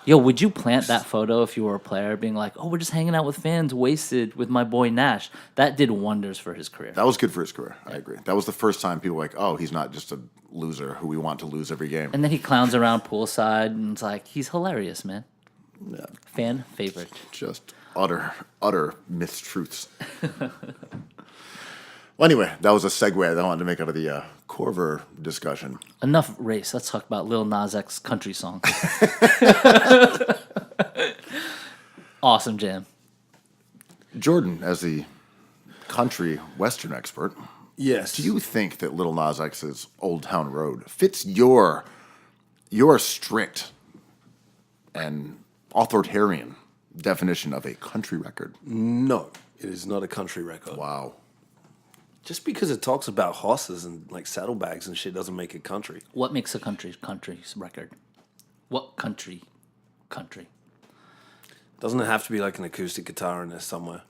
Yo, would you plant that photo if you were a player, being like, "Oh, we're just hanging out with fans, wasted with my boy Nash"? That did wonders for his career. That was good for his career. I agree. That was the first time people were like, oh, he's not just a loser who we want to lose every game. And then he clowns around poolside, and it's like he's hilarious, man. Yeah. Fan favorite. Just utter mistruths. Well, anyway, that was a segue that I wanted to make out of the Korver discussion. Enough race. Let's talk about Lil Nas X country song. Awesome jam. Jordan, as the country western expert, Yes. do you think that Lil Nas X's Old Town Road fits your strict and authoritarian definition of a country record? No, it is not a country record. Wow. Just because it talks about horses and like saddlebags and shit doesn't make it country. What makes a country's record? What country? Doesn't it have to be like an acoustic guitar in there somewhere?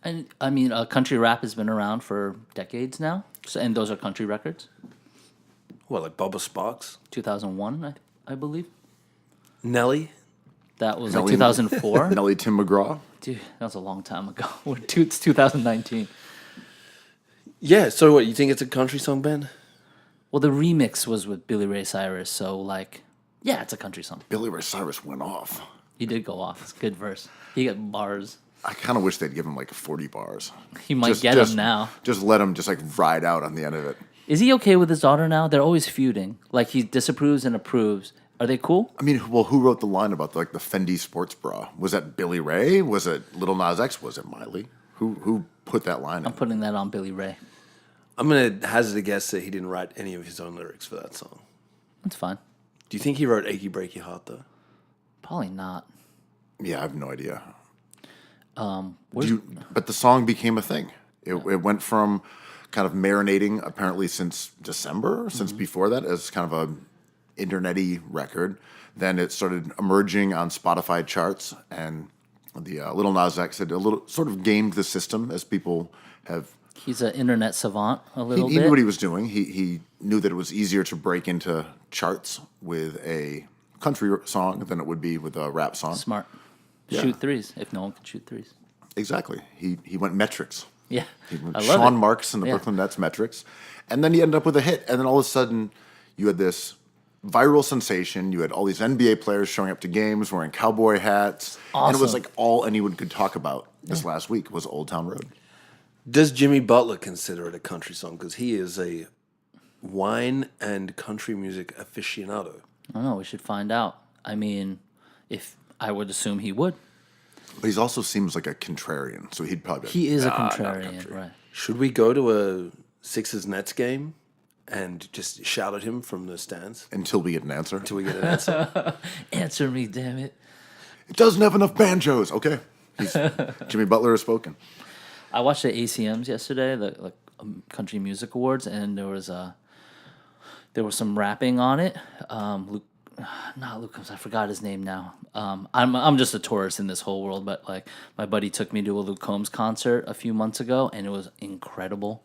And I mean, country rap has been around for decades now, and those are country records. What, like Bubba Sparks? 2001, I believe. Nelly? That was Nelly- like 2004. Nelly Tim McGraw. Dude, that was a long time ago. It's 2019. Yeah, so what, you think it's a country song, Ben? Well, the remix was with Billy Ray Cyrus, so like, yeah, it's a country song. Billy Ray Cyrus went off. He did go off. It's a good verse. He got bars. I kind of wish they'd give him like 40 bars. He might get him now. Just let him just like ride out on the end of it. Is he okay with his daughter now? They're always feuding. Like he disapproves and approves. Are they cool? I mean, well, who wrote the line about like the Fendi sports bra? Was that Billy Ray? Was it Lil Nas X? Was it Miley? Who put that line in? I'm putting that on Billy Ray. I'm going to hazard a guess that he didn't write any of his own lyrics for that song. That's fine. Do you think he wrote Achy Breaky Heart, though? Probably not. Yeah, I have no idea. Where's- But the song became a thing. It went from kind of marinating apparently since December, since before that, as kind of a internet-y record. Then it started emerging on Spotify charts, and the Lil Nas X had a little sort of gamed the system as people have. He's an internet savant a He little bit. knew what he was doing. He knew that it was easier to break into charts with a country song than it would be with a rap song. Smart. Yeah. Shoot threes if no one can shoot threes. Exactly. He went metrics. Yeah. He went I love Sean it. Marks and the Yeah. Brooklyn Nets metrics. And then he ended up with a hit. And then all of a sudden, you had this viral sensation. You had all these NBA players showing up to games wearing cowboy hats. And it was Awesome. like all anyone could talk about this last week was Old Town Road. Does Jimmy Butler consider it a country song? Because he is a wine and country music aficionado. I don't know. We should find out. I mean, if I would assume he would. But he also seems like a contrarian. So he'd probably be He is a "Nah, not contrarian, country." right? Should we go to a Sixers Nets game and just shout at him from the stands Until we get an answer. until we get an answer? Answer me, damn it. It doesn't have enough banjos. Okay. Jimmy Butler has spoken. I watched the ACMs yesterday, the Country Music Awards, and there was some rapping on it. Not Luke Combs, I forgot his name now. I'm just a tourist in this whole world, but like my buddy took me to a Luke Combs concert a few months ago, and it was incredible.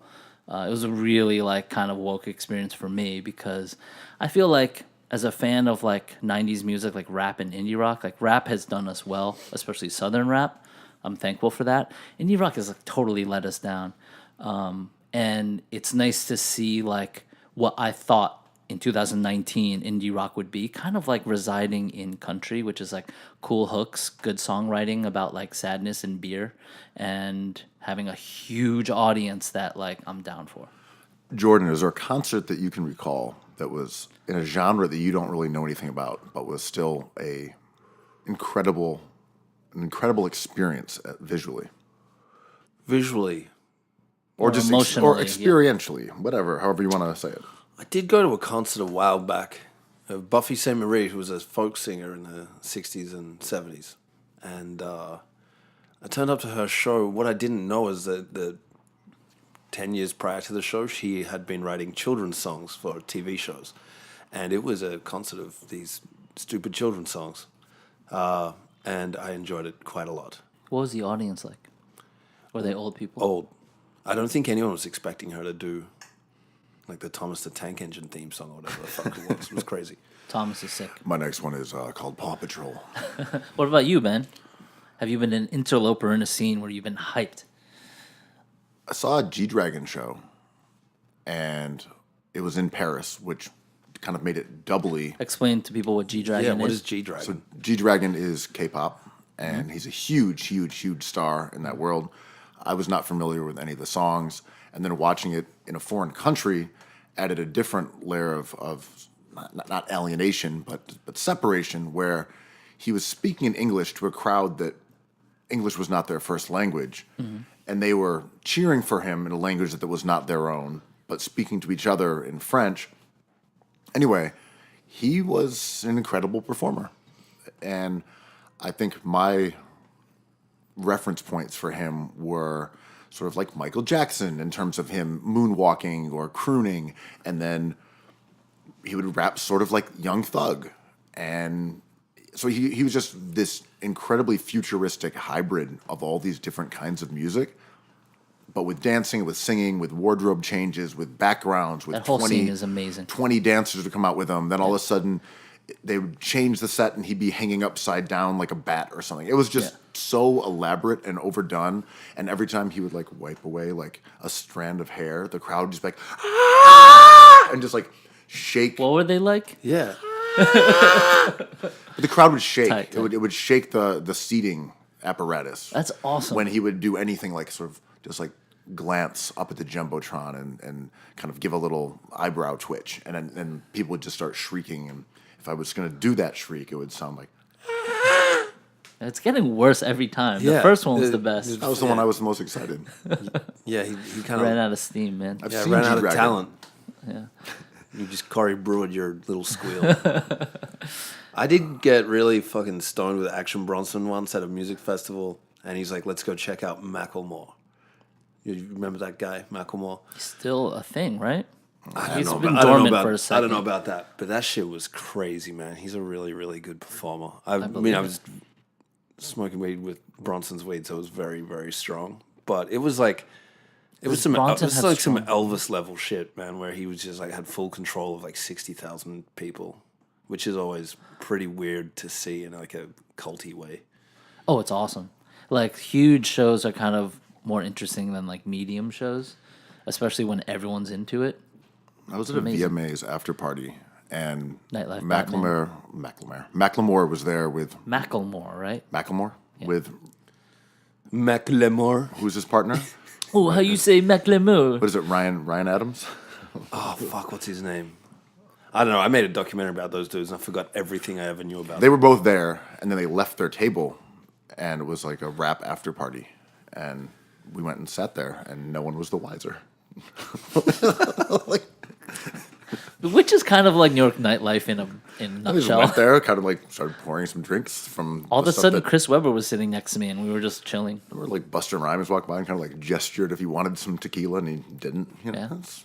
It was a really like kind of woke experience for me because I feel like as a fan of like 90s music, like rap and indie rock, like rap has done us well, especially Southern rap. I'm thankful for that. Indie rock has like totally let us down. And it's nice to see like what I thought in 2019 indie rock would be, kind of like residing in country, which is like cool hooks, good songwriting about like sadness and beer, and having a huge audience that like I'm down for. Jordan, is there a concert that you can recall that was in a genre that you don't really know anything about, but was still an incredible experience visually? Visually. Or just or emotionally, experientially, whatever, however you want to say it. I did go to a concert a while back of Buffy St. Marie, who was a folk singer in the 60s and 70s. And I turned up to her show. What I didn't know is that the 10 years prior to the show, she had been writing children's songs for TV shows. And it was a concert of these stupid children's songs. And I enjoyed it quite a lot. What was the audience like? Were they old people? Old. I don't think anyone was expecting her to do like the Thomas the Tank Engine theme song or whatever the fuck it was. It was crazy. Thomas is sick. My next one is called Paw Patrol. What about you, Ben? Have you been an interloper in a scene where you've been hyped? I saw a G-Dragon show, and it was in Paris, which kind of made it doubly. Explain to people what G-Dragon Yeah, is. what is G-Dragon? So G-Dragon is K-pop, and he's a huge, huge, huge star in that world. I was not familiar with any of the songs, and then watching it in a foreign country added a different layer of not alienation, but separation, where he was speaking in English to a crowd that English was not their first language, and they were cheering for him in a language that was not their own, but speaking to each other in French. Anyway, he was an incredible performer, and I think my reference points for him were sort of like Michael Jackson in terms of him moonwalking or crooning, and then he would rap sort of like Young Thug. And so he was just this incredibly futuristic hybrid of all these different kinds of music, but with dancing, with singing, with wardrobe changes, with backgrounds, with That whole scene is amazing. 20 dancers to come out with him. Then all of a sudden, they would change the set and he'd be hanging upside down like a bat or something. It was just so elaborate and overdone. And every time he would like wipe away like a strand of hair, the crowd would just be like, ah! And just like shake. What were they like? Yeah. The crowd would shake. Tight. It would shake the seating apparatus. That's awesome. When he would do anything like sort of just like glance up at the Jumbotron and kind of give a little eyebrow twitch. And then people would just start shrieking. And if I was going to do that shriek, it would sound like... It's getting worse every time. Yeah. The first one was the best. That was the one I was the most excited. Yeah, he kind Ran of out of steam, man. I've ran seen out of G-Dragon. talent. Yeah. You just Corey Brewered your little squeal. I did get really fucking stoned with Action Bronson once at a music festival, and he's like, let's go check out Macklemore. You remember that guy, Macklemore? Still a thing, right? He's know been about- I don't know dormant about- for a I second. don't know about that, but that shit was crazy, man. He's a really, really good performer. I mean, believe I it. was smoking weed with Bronson's weed, so it was very, very strong. But it was like, it was Bronson have some strong- Elvis level shit, man, where he was just like had full control of like 60,000 people, which is always pretty weird to see in like a culty way. Oh, it's awesome. Like, huge shows are kind of more interesting than like medium shows, especially when everyone's into it. I was at a Amazing. VMA's after party, and Nightlife Macklemore was there with Macklemore, right? Macklemore with Macklemore. who's his partner? Oh, how you say Macklemore? What is it? Ryan Adams? Oh, fuck, what's his name? I don't know. I made a documentary about those dudes, and I forgot everything I ever knew about They them. were both there, and then they left their table, and it was like a rap after party, and we went and sat there, and no one was the wiser. Which is kind of like New York nightlife in a I just nutshell. went there, kind of like started pouring some drinks from All of the a stuff sudden, that- Chris Webber was sitting next to me, and we were just chilling. Or like Busta Rhymes walked by and kind of like gestured if he wanted some tequila, and he didn't. You know, Yeah. that's-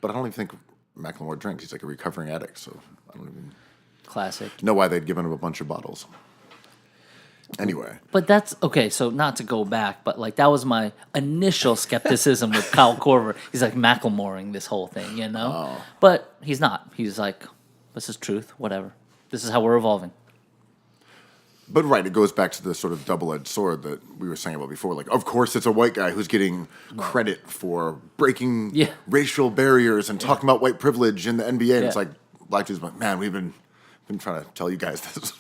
But I don't even think Macklemore drinks. He's like a recovering addict, so I don't even Classic. know why they'd given him a bunch of bottles. Anyway, But that's okay. So not to go back, but like that was my initial skepticism with Kyle Korver. He's like Macklemoring this whole thing, you know. But he's not. He's like, this is truth. Whatever. This is how we're evolving. but right, it goes back to the sort of double-edged sword that we were saying about before. Like, of course, it's a white guy who's getting credit for breaking Yeah. racial barriers and talking about white privilege in the NBA. And it's Yeah. like black dudes, like, man, we've been trying to tell you guys this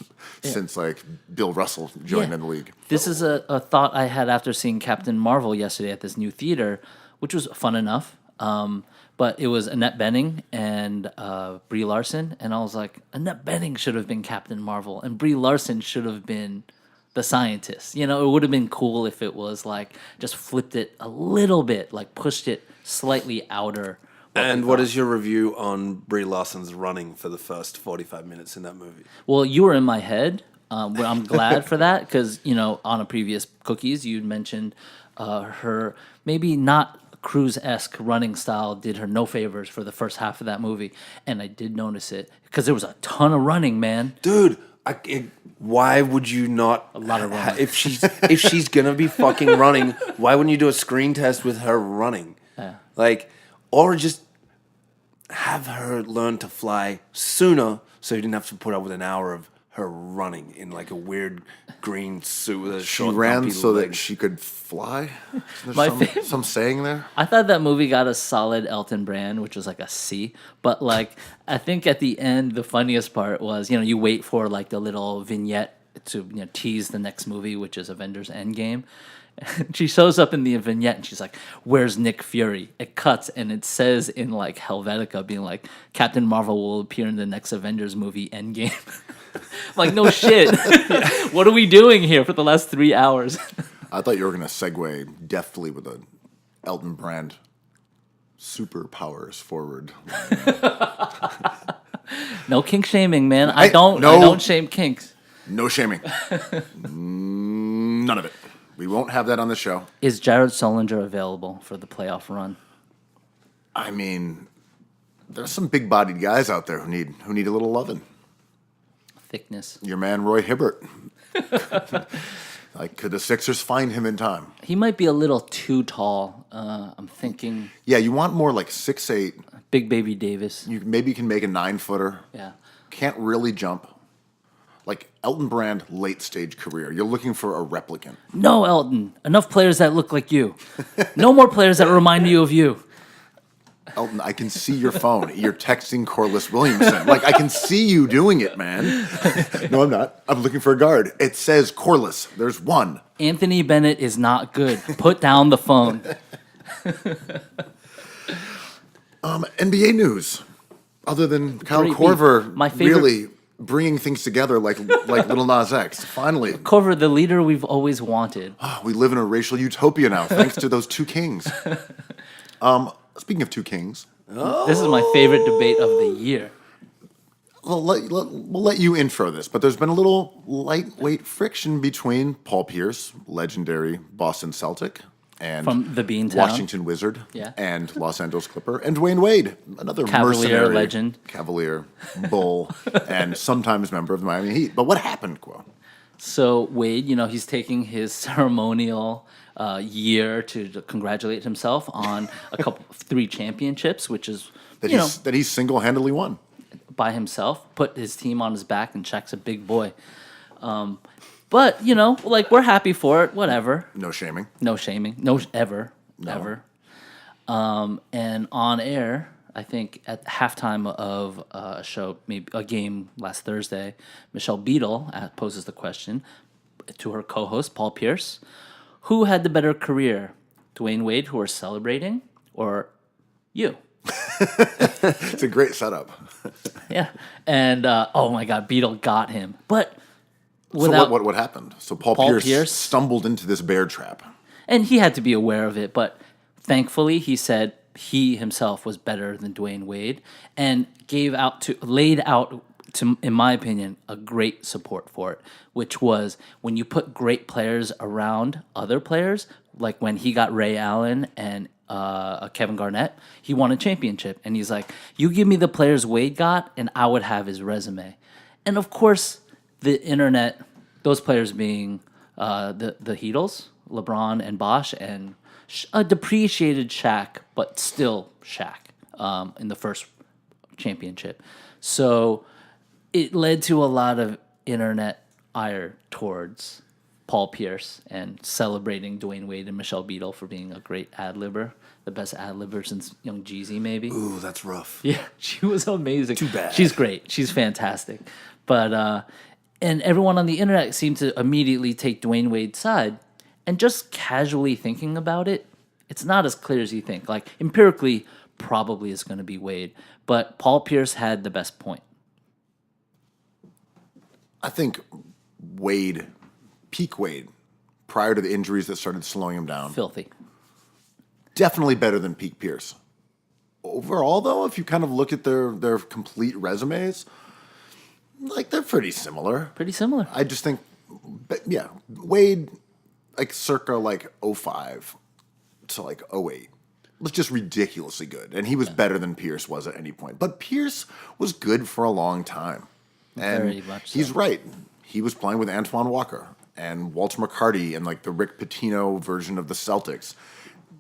since like Bill Russell joined Yeah. in the league. This is a thought I had after seeing Captain Marvel yesterday at this new theater, which was fun enough. But it was Annette Bening and Brie Larson, and I was like, Annette Bening should have been Captain Marvel, and Brie Larson should have been the scientist. You know, it would have been cool if it was like just flipped it a little bit, like pushed it slightly outer. And what is your review on Brie Larson's running for the first 45 minutes in that movie? Well, you were in my head. Well, I'm glad for that because, you know, on a previous Cookies, you'd mentioned her maybe not Cruise-esque running style did her no favors for the first half of that movie. And I did notice it because there was a ton of running, man. Dude, why would you not? A lot of running. If she's gonna be fucking running, why wouldn't you do a screen test with her running? Like, or just have her learn to fly sooner, so you didn't have to put up with an hour of her running in like a weird green suit with a She short, ran bumpy so that legs. she could fly. There's My some, favorite- some saying there. I thought that movie got a solid Elton Brand, which was like a C. But like, I think at the end, the funniest part was, you know, you wait for like the little vignette to, you know, tease the next movie, which is Avengers Endgame. And she shows up in the vignette and she's like, "Where's Nick Fury?" It cuts and it says in like Helvetica, being like, "Captain Marvel will appear in the next Avengers movie, Endgame." I'm like, no shit. What are we doing here for the last 3 hours? I thought you were going to segue deftly with a Elton Brand superpowers forward. No kink shaming, man. No. I don't shame kinks. No shaming. None of it. We won't have that on the show. Is Jared Solinger available for the playoff run? I mean, there's some big-bodied guys out there who need a little loving. Thickness. Your man Roy Hibbert. Like, could the Sixers find him in time? He might be a little too tall. I'm thinking Yeah, you want more like 6'8". Big Baby Davis. Maybe you can make a 9-footer. Yeah. can't really jump. Like Elton Brand, late stage career. You're looking for a replicant. No, Elton. Enough players that look like you. No more players that remind you of you. Elton, I can see your phone. You're texting Corliss Williamson. Like, I can see you doing it, man. No, I'm not. I'm looking for a guard. It says Corliss. There's one. Anthony Bennett is not good. Put down the phone. NBA news. Other than Kyle Great Korver beat. My favorite- really bringing things together like Lil Nas X. Finally. Korver, the leader we've always wanted. We live in a racial utopia now, thanks to those two kings. Speaking of two kings, This is my favorite debate of the year. we'll let you intro this, but there's been a little lightweight friction between Paul Pierce, legendary Boston Celtic, and From the Beantown. Washington Wizard, Yeah. and Los Angeles Clipper, and Dwyane Wade, another Cavalier mercenary legend. Cavalier, Bull, and sometimes member of the Miami Heat. But what happened, Kuo? So Wade, he's taking his ceremonial year to congratulate himself on 3 championships, which is That he single-handedly won. by himself. Put his team on his back, and Shaq's a big boy. But we're happy for it. Whatever. No shaming. No shaming. No ever. And on air, I think at halftime of a show, maybe a game last Thursday, Michelle Beadle poses the question to her co-host Paul Pierce: who had the better career, Dwyane Wade, who are celebrating, or you? It's a great setup. Yeah. And oh my God, Beadle got him. But So what happened? So Paul Pierce stumbled into this bear trap. and he had to be aware of it, but thankfully he said he himself was better than Dwyane Wade and laid out to, in my opinion, a great support for it, which was when you put great players around other players, like when he got Ray Allen and Kevin Garnett, he won a championship. And he's like, you give me the players Wade got, and I would have his resume. And of course, the internet, those players being the Heatles, LeBron and Bosh, and a depreciated Shaq, but still Shaq in the first championship. So it led to a lot of internet ire towards Paul Pierce and celebrating Dwyane Wade and Michelle Beadle for being a great ad-libber, the best ad-libber since Young Jeezy, maybe. Ooh, that's rough. Yeah, she was amazing. Too bad. She's great. She's fantastic. But and everyone on the internet seemed to immediately take Dwyane Wade's side. And just casually thinking about it, it's not as clear as you think. Like, empirically, probably it's going to be Wade. But Paul Pierce had the best point. I think Wade, peak Wade, prior to the injuries that started slowing him down, Filthy. definitely better than peak Pierce. Overall, though, if you kind of look at their complete resumes, like they're pretty similar. Pretty similar. I just think, yeah, Wade, like circa like 05 to like 08, was just ridiculously good. And he was better than Pierce was at any point. But Pierce was good for a long time. And Very much so. he's right. He was playing with Antoine Walker and Walter McCarty and like the Rick Pitino version of the Celtics.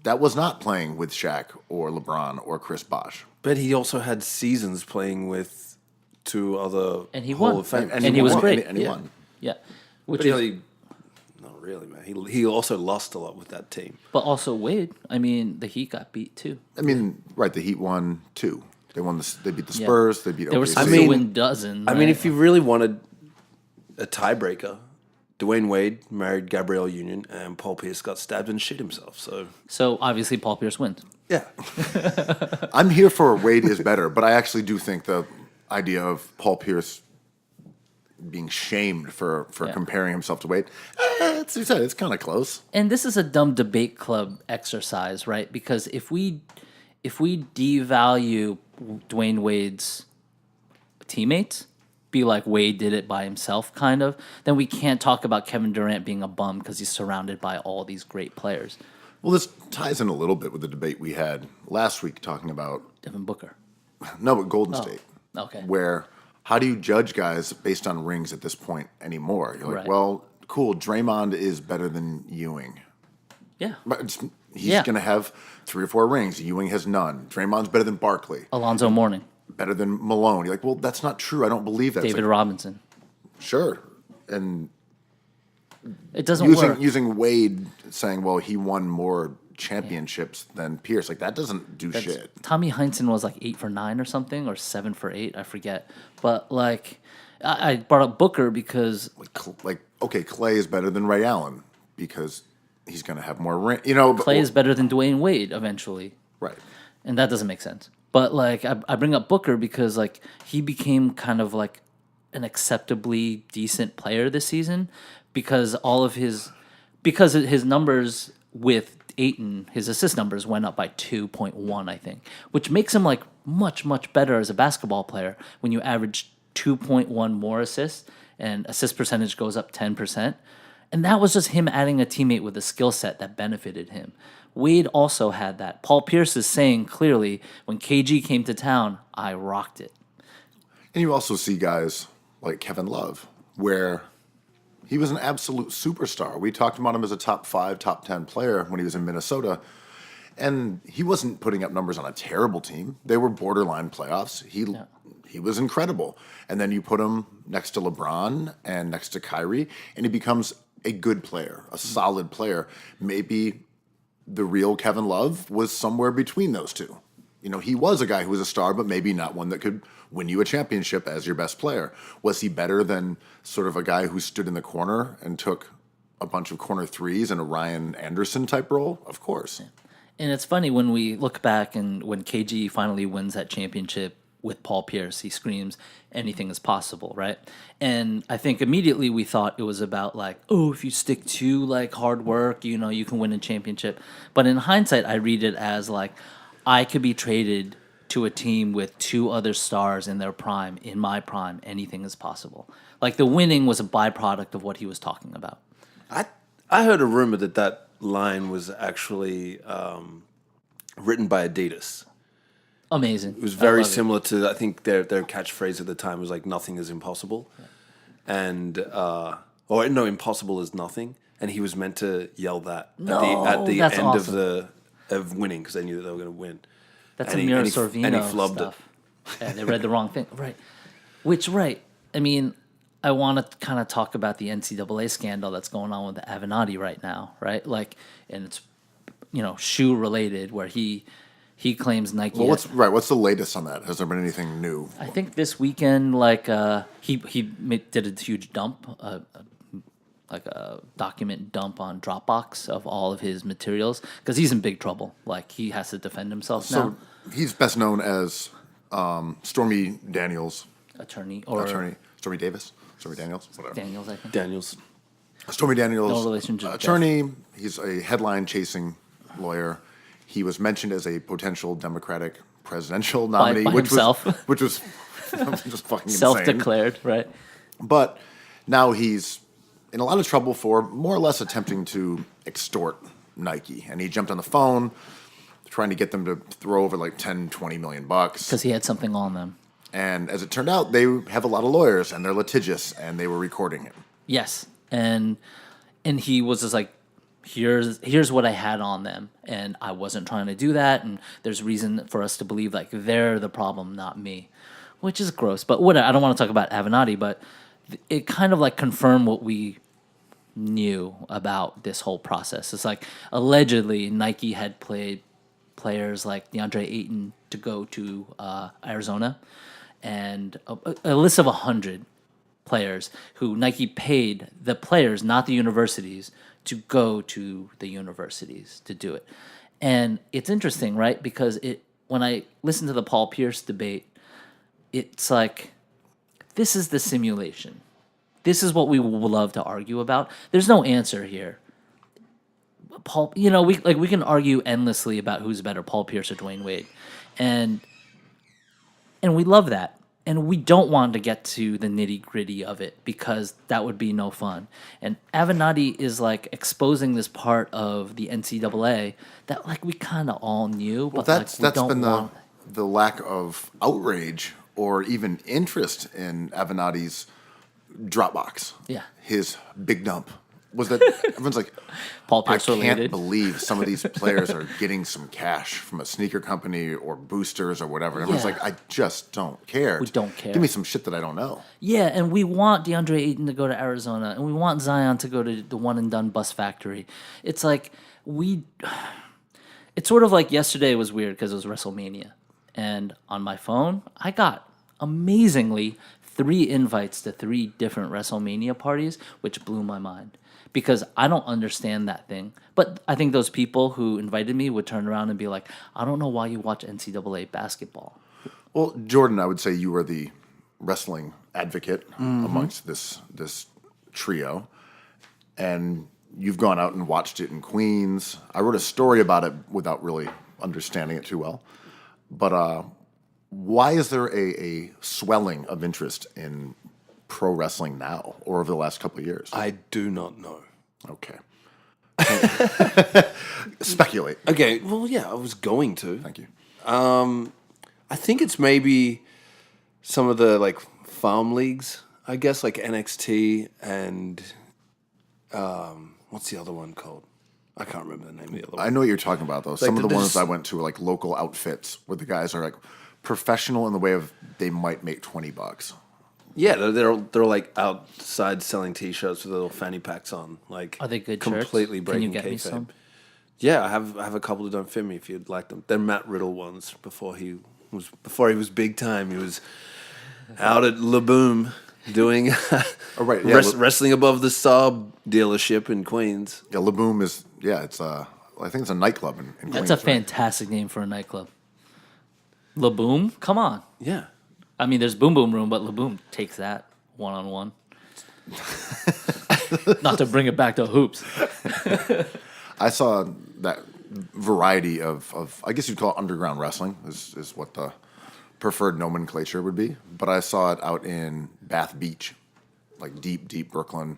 That was not playing with Shaq or LeBron or Chris Bosh. But he also had seasons playing with 2 other And he Hall won. of Fame. And he was won, great. And he Yeah. won. Yeah. Which But is, not really, man. He also lost a lot with that team. but also Wade. I mean, the Heat got beat too. I mean, right, the Heat won 2. They won they beat the Yeah. Spurs, they beat They were OKC. supposed mean- to win dozens. I mean, if you really wanted a tiebreaker, Dwyane Wade married Gabrielle Union, and Paul Pierce got stabbed and shit himself. So obviously Paul Pierce wins. yeah, I'm here for Wade is better, but I actually do think the idea of Paul Pierce being shamed for Yeah. comparing himself to Wade, it's kind of close. And this is a dumb debate club exercise, right? Because if we devalue Dwyane Wade's teammates, be like Wade did it by himself, kind of, then we can't talk about Kevin Durant being a bum because he's surrounded by all these great players. Well, this ties in a little bit with the debate we had last week talking about, Devin Booker. no, but Golden State. Okay. Where, how do you judge guys based on rings at this point anymore? You're like, Right. well, cool, Draymond is better than Ewing. Yeah. But he's Yeah. going to have 3 or 4 rings. Ewing has none. Draymond's better than Barkley. Alonzo Mourning. better than Malone. You're like, well, that's not true. I don't believe that. David Robinson. Sure. And it doesn't work. Using Wade saying, well, he won more championships than Pierce, like that doesn't do shit. Tommy Heinsohn was like 8 for 9 or something, or 7 for 8, I forget. But like, I brought up Booker because okay, Clay is better than Ray Allen because he's going to have more ring. You know, Clay is better than Dwyane Wade eventually, right? And that doesn't make sense. But like, I bring up Booker because like he became kind of like an acceptably decent player this season because his numbers with Ayton, his assist numbers went up by 2.1, I think, which makes him like much, much better as a basketball player when you average 2.1 more assists and assist percentage goes up 10%. And that was just him adding a teammate with a skill set that benefited him. Wade also had that. Paul Pierce is saying clearly, when KG came to town, I rocked it. And you also see guys like Kevin Love, where he was an absolute superstar. We talked about him as a top 5, top 10 player when he was in Minnesota. And he wasn't putting up numbers on a terrible team. They were borderline playoffs. He was incredible. And then you put him next to LeBron and next to Kyrie, and he becomes a good player, a solid player. Maybe the real Kevin Love was somewhere between those two. You know, he was a guy who was a star, but maybe not one that could win you a championship as your best player. Was he better than sort of a guy who stood in the corner and took a bunch of corner threes in a Ryan Anderson type role? Of course. And it's funny when we look back and when KG finally wins that championship with Paul Pierce, he screams, anything is possible, right? And I think immediately we thought it was about like, oh, if you stick to like hard work, you know, you can win a championship. But in hindsight, I read it as like, I could be traded to a team with 2 other stars in their prime, in my prime, anything is possible. Like the winning was a byproduct of what he was talking about. I heard a rumor that line was actually written by Adidas. Amazing. It was very similar to, I think, their catchphrase at the time was like, nothing is impossible. Yeah. And, impossible is nothing. And he was meant to yell that at the end awesome. of winning because they knew that they were going to win. That's a Mira Sorvino stuff. Yeah, they read the wrong thing. Right. I mean, I want to kind of talk about the NCAA scandal that's going on with the Avenatti right now, right? Like, and it's, you know, shoe related where he claims Nike. Well, what's the latest on that? Has there been anything new? I think this weekend, like, he did a huge dump, like a document dump on Dropbox of all of his materials because he's in big trouble. Like, he has to defend himself now. So he's best known as Stormy Daniels' attorney. Stormy Davis, Stormy Daniels, whatever. Daniels, I think. Daniels. Stormy Daniels, no relationship attorney. He's a headline-chasing lawyer. He was mentioned as a potential Democratic presidential nominee, by which himself. was just fucking self-declared, insane. right? But now he's in a lot of trouble for more or less attempting to extort Nike, and he jumped on the phone trying to get them to throw over like 10, 20 million bucks because he had something on them. And as it turned out, they have a lot of lawyers and they're litigious, and they were recording him. Yes, and he was just like, here's what I had on them, and I wasn't trying to do that, and there's reason for us to believe like they're the problem, not me, which is gross. But whatever, I don't want to talk about Avenatti, but it kind of like confirmed what we knew about this whole process. It's like allegedly Nike had played players like DeAndre Ayton to go to Arizona, and a list of 100 players who Nike paid the players, not the universities, to go to the universities to do it. And it's interesting, right? Because when I listen to the Paul Pierce debate, it's like, this is the simulation. This is what we would love to argue about. There's no answer here. Paul, you know, we can argue endlessly about who's better, Paul Pierce or Dwyane Wade. And we love that. And we don't want to get to the nitty-gritty of it because that would be no fun. And Avenatti is like exposing this part of the NCAA that like we kind of all knew, but that's been the lack of outrage or even interest in Avenatti's Dropbox. Yeah. His big dump was that everyone's like, Paul I Pierce can't related. believe some of these players are getting some cash from a sneaker company or boosters or whatever. And everyone's Yeah. like, I just don't care. We don't care. Give me some shit that I don't know. Yeah, and we want DeAndre Ayton to go to Arizona, and we want Zion to go to the one and done bus factory. It's like it's sort of like yesterday was weird because it was WrestleMania, and on my phone I got amazingly 3 invites to 3 different WrestleMania parties, which blew my mind because I don't understand that thing. But I think those people who invited me would turn around and be like, I don't know why you watch NCAA basketball. Well, Jordan, I would say you were the wrestling advocate amongst this trio, and you've gone out and watched it in Queens. I wrote a story about it without really understanding it too well. But why is there a swelling of interest in pro wrestling now or over the last couple of years? I do not know. Okay. Speculate. Okay, well, yeah, I was going to. Thank you. I think it's maybe some of the like farm leagues, I guess, like NXT and what's the other one called? I can't remember the name of the other one. I know what you're talking about, though. Some of the there's- ones I went to were like local outfits where the guys are like professional in the way of they might make $20. Yeah, they're like outside selling T-shirts with little fanny packs on. Like, Are they good completely shirts? breaking Can you get me kayfabe. some? Yeah, I have a couple that don't fit me. If you'd like them, they're Matt Riddle ones. Before he was big time, he was out at La Boom doing Oh, right, yeah, wrestling above the Saab dealership in Queens. Yeah, La Boom is, it's I think it's a nightclub in Queens. That's a right? fantastic name for a nightclub. La Boom? Come on. Yeah, I mean, there's Boom Boom Room, but La Boom takes that one-on-one. Not to bring it back to hoops. I saw that variety of I guess you'd call it underground wrestling is what the preferred nomenclature would be. But I saw it out in Bath Beach, like deep Brooklyn,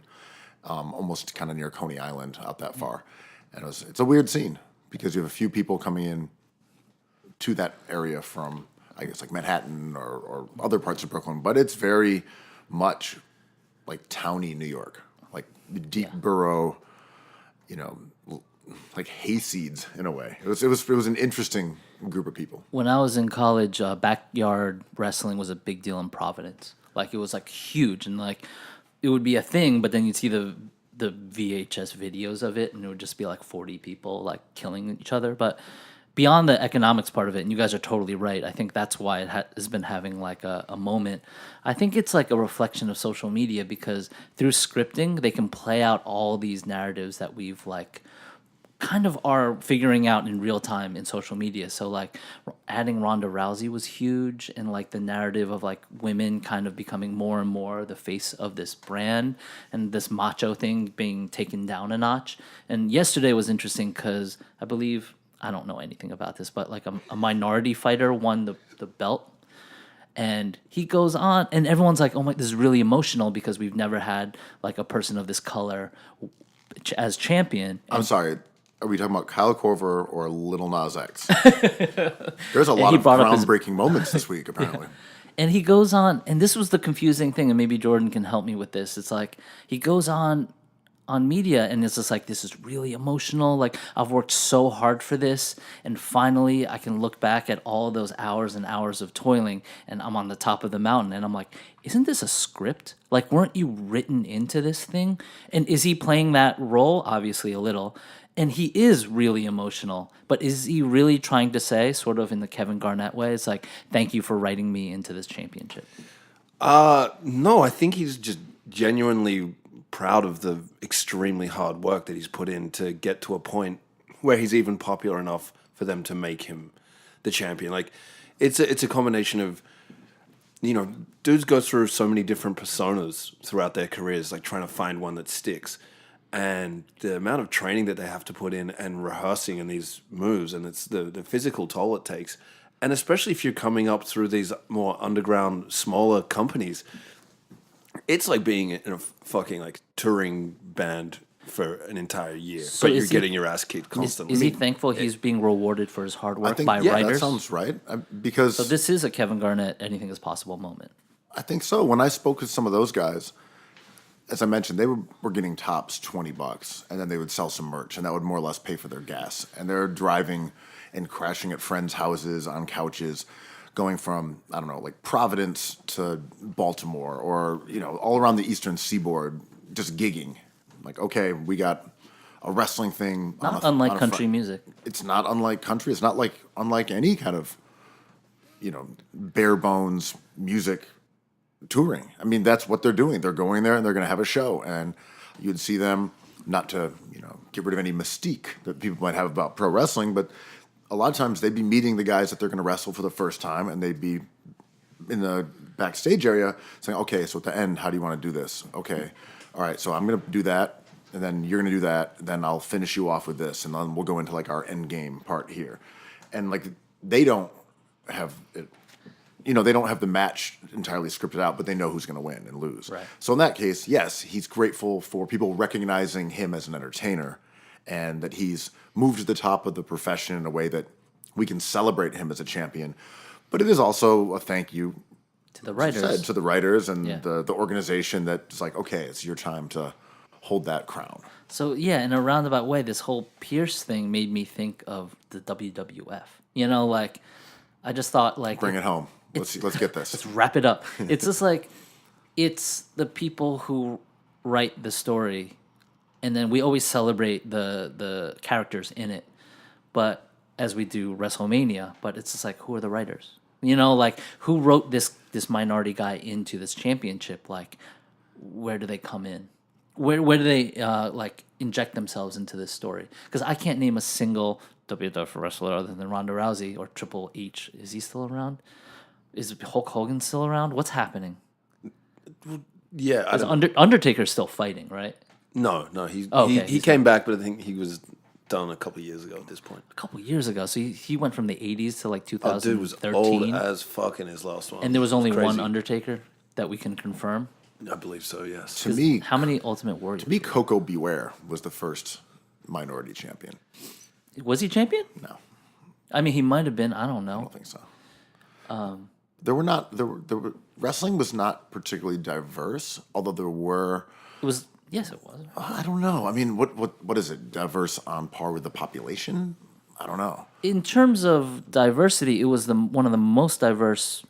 almost kind of near Coney Island, out that far. And it's a weird scene because you have a few people coming in to that area from, I guess, like Manhattan or other parts of Brooklyn, but it's very much like towny New York, like deep borough, like hayseeds in a way. It was an interesting group of people. When I was in college, backyard wrestling was a big deal in Providence. Like, it was like huge, and like it would be a thing, but then you'd see the VHS videos of it, and it would just be like 40 people like killing each other. But beyond the economics part of it, and you guys are totally right, I think that's why it has been having like a moment. I think it's like a reflection of social media because through scripting, they can play out all these narratives that we've like kind of are figuring out in real time in social media. So like adding Ronda Rousey was huge, and like the narrative of like women kind of becoming more and more the face of this brand and this macho thing being taken down a notch. And yesterday was interesting because I believe, I don't know anything about this, but like a minority fighter won the belt. And he goes on, and everyone's like, oh my, this is really emotional because we've never had like a person of this color as champion. I'm sorry. Are we talking about Kyle Korver or Lil Nas X? There's a lot he of brought up groundbreaking moments this week, apparently. And he goes on, and this was the confusing thing, and maybe Jordan can help me with this. It's like he goes on media, and it's just like, this is really emotional. Like, I've worked so hard for this, and finally I can look back at all those hours and hours of toiling, and I'm on the top of the mountain, and I'm like, isn't this a script? Like, weren't you written into this thing? And is he playing that role? Obviously, a little. And he is really emotional, but is he really trying to say, sort of in the Kevin Garnett way, it's like, thank you for writing me into this championship? No, I think he's just genuinely proud of the extremely hard work that he's put in to get to a point where he's even popular enough for them to make him the champion. Like, it's a combination of, dudes go through so many different personas throughout their careers, like trying to find one that sticks. And the amount of training that they have to put in and rehearsing in these moves, and it's the physical toll it takes. And especially if you're coming up through these more underground, smaller companies, it's like being in a fucking like touring band for an entire year, So but you're is he- getting your ass kicked constantly. Is he thankful he's being rewarded for his hard I work think, by yeah, writers? that sounds right. Because So this is a Kevin Garnett anything is possible moment. I think so. When I spoke with some of those guys, as I mentioned, they were getting tops $20, and then they would sell some merch, and that would more or less pay for their gas. And they're driving and crashing at friends' houses on couches, going from, I don't know, like Providence to Baltimore, or all around the Eastern Seaboard, just gigging. Like, okay, we got a wrestling thing. Not unlike country music. It's not unlike country. It's not unlike any kind of bare bones music touring. I mean, that's what they're doing. They're going there and they're going to have a show, and you'd see them, not to get rid of any mystique that people might have about pro wrestling, but a lot of times they'd be meeting the guys that they're going to wrestle for the first time, and they'd be in the backstage area saying, okay, so at the end, how do you want to do this? Okay, all right, so I'm going to do that, and then you're going to do that, then I'll finish you off with this, and then we'll go into like our end game part here. And like, they don't have it, they don't have the match entirely scripted out, but they know who's going to win and lose. Right. So in that case, yes, he's grateful for people recognizing him as an entertainer, and that he's moved to the top of the profession in a way that we can celebrate him as a champion. But it is also a thank you to the writers, to the writers and the organization that's like, okay, it's your time to hold that crown. So yeah, in a roundabout way, this whole Pierce thing made me think of the WWF. Like I just thought, like, bring it home. Let's get this. Let's wrap it up. It's just like, it's the people who write the story, and then we always celebrate the characters in it. But as we do Wrestlemania, but it's just like, who are the writers? Like, who wrote this minority guy into this championship? Like, where do they come in? Where do they like inject themselves into this story? Because I can't name a single WWF wrestler other than Ronda Rousey or Triple H. Is he still around? Is Hulk Hogan still around? What's happening? Yeah, Undertaker's still fighting, right? No, he came back, but I think he was done a couple of years ago at this point. A couple of years ago, so he went from the '80s to like 2013. Dude was old as fuck in his last one. And there was only one Undertaker that we can confirm. I believe so. Yes. To me, how many Ultimate Warriors? To me, Coco Beware was the first minority champion. Was he champion? No. I mean, he might have been. I don't know. I don't think so. There were wrestling was not particularly diverse, although there were. It was. Yes, it was. I don't know. I mean, what is it? Diverse on par with the population? I don't know. In terms of diversity, it was one of the most diverse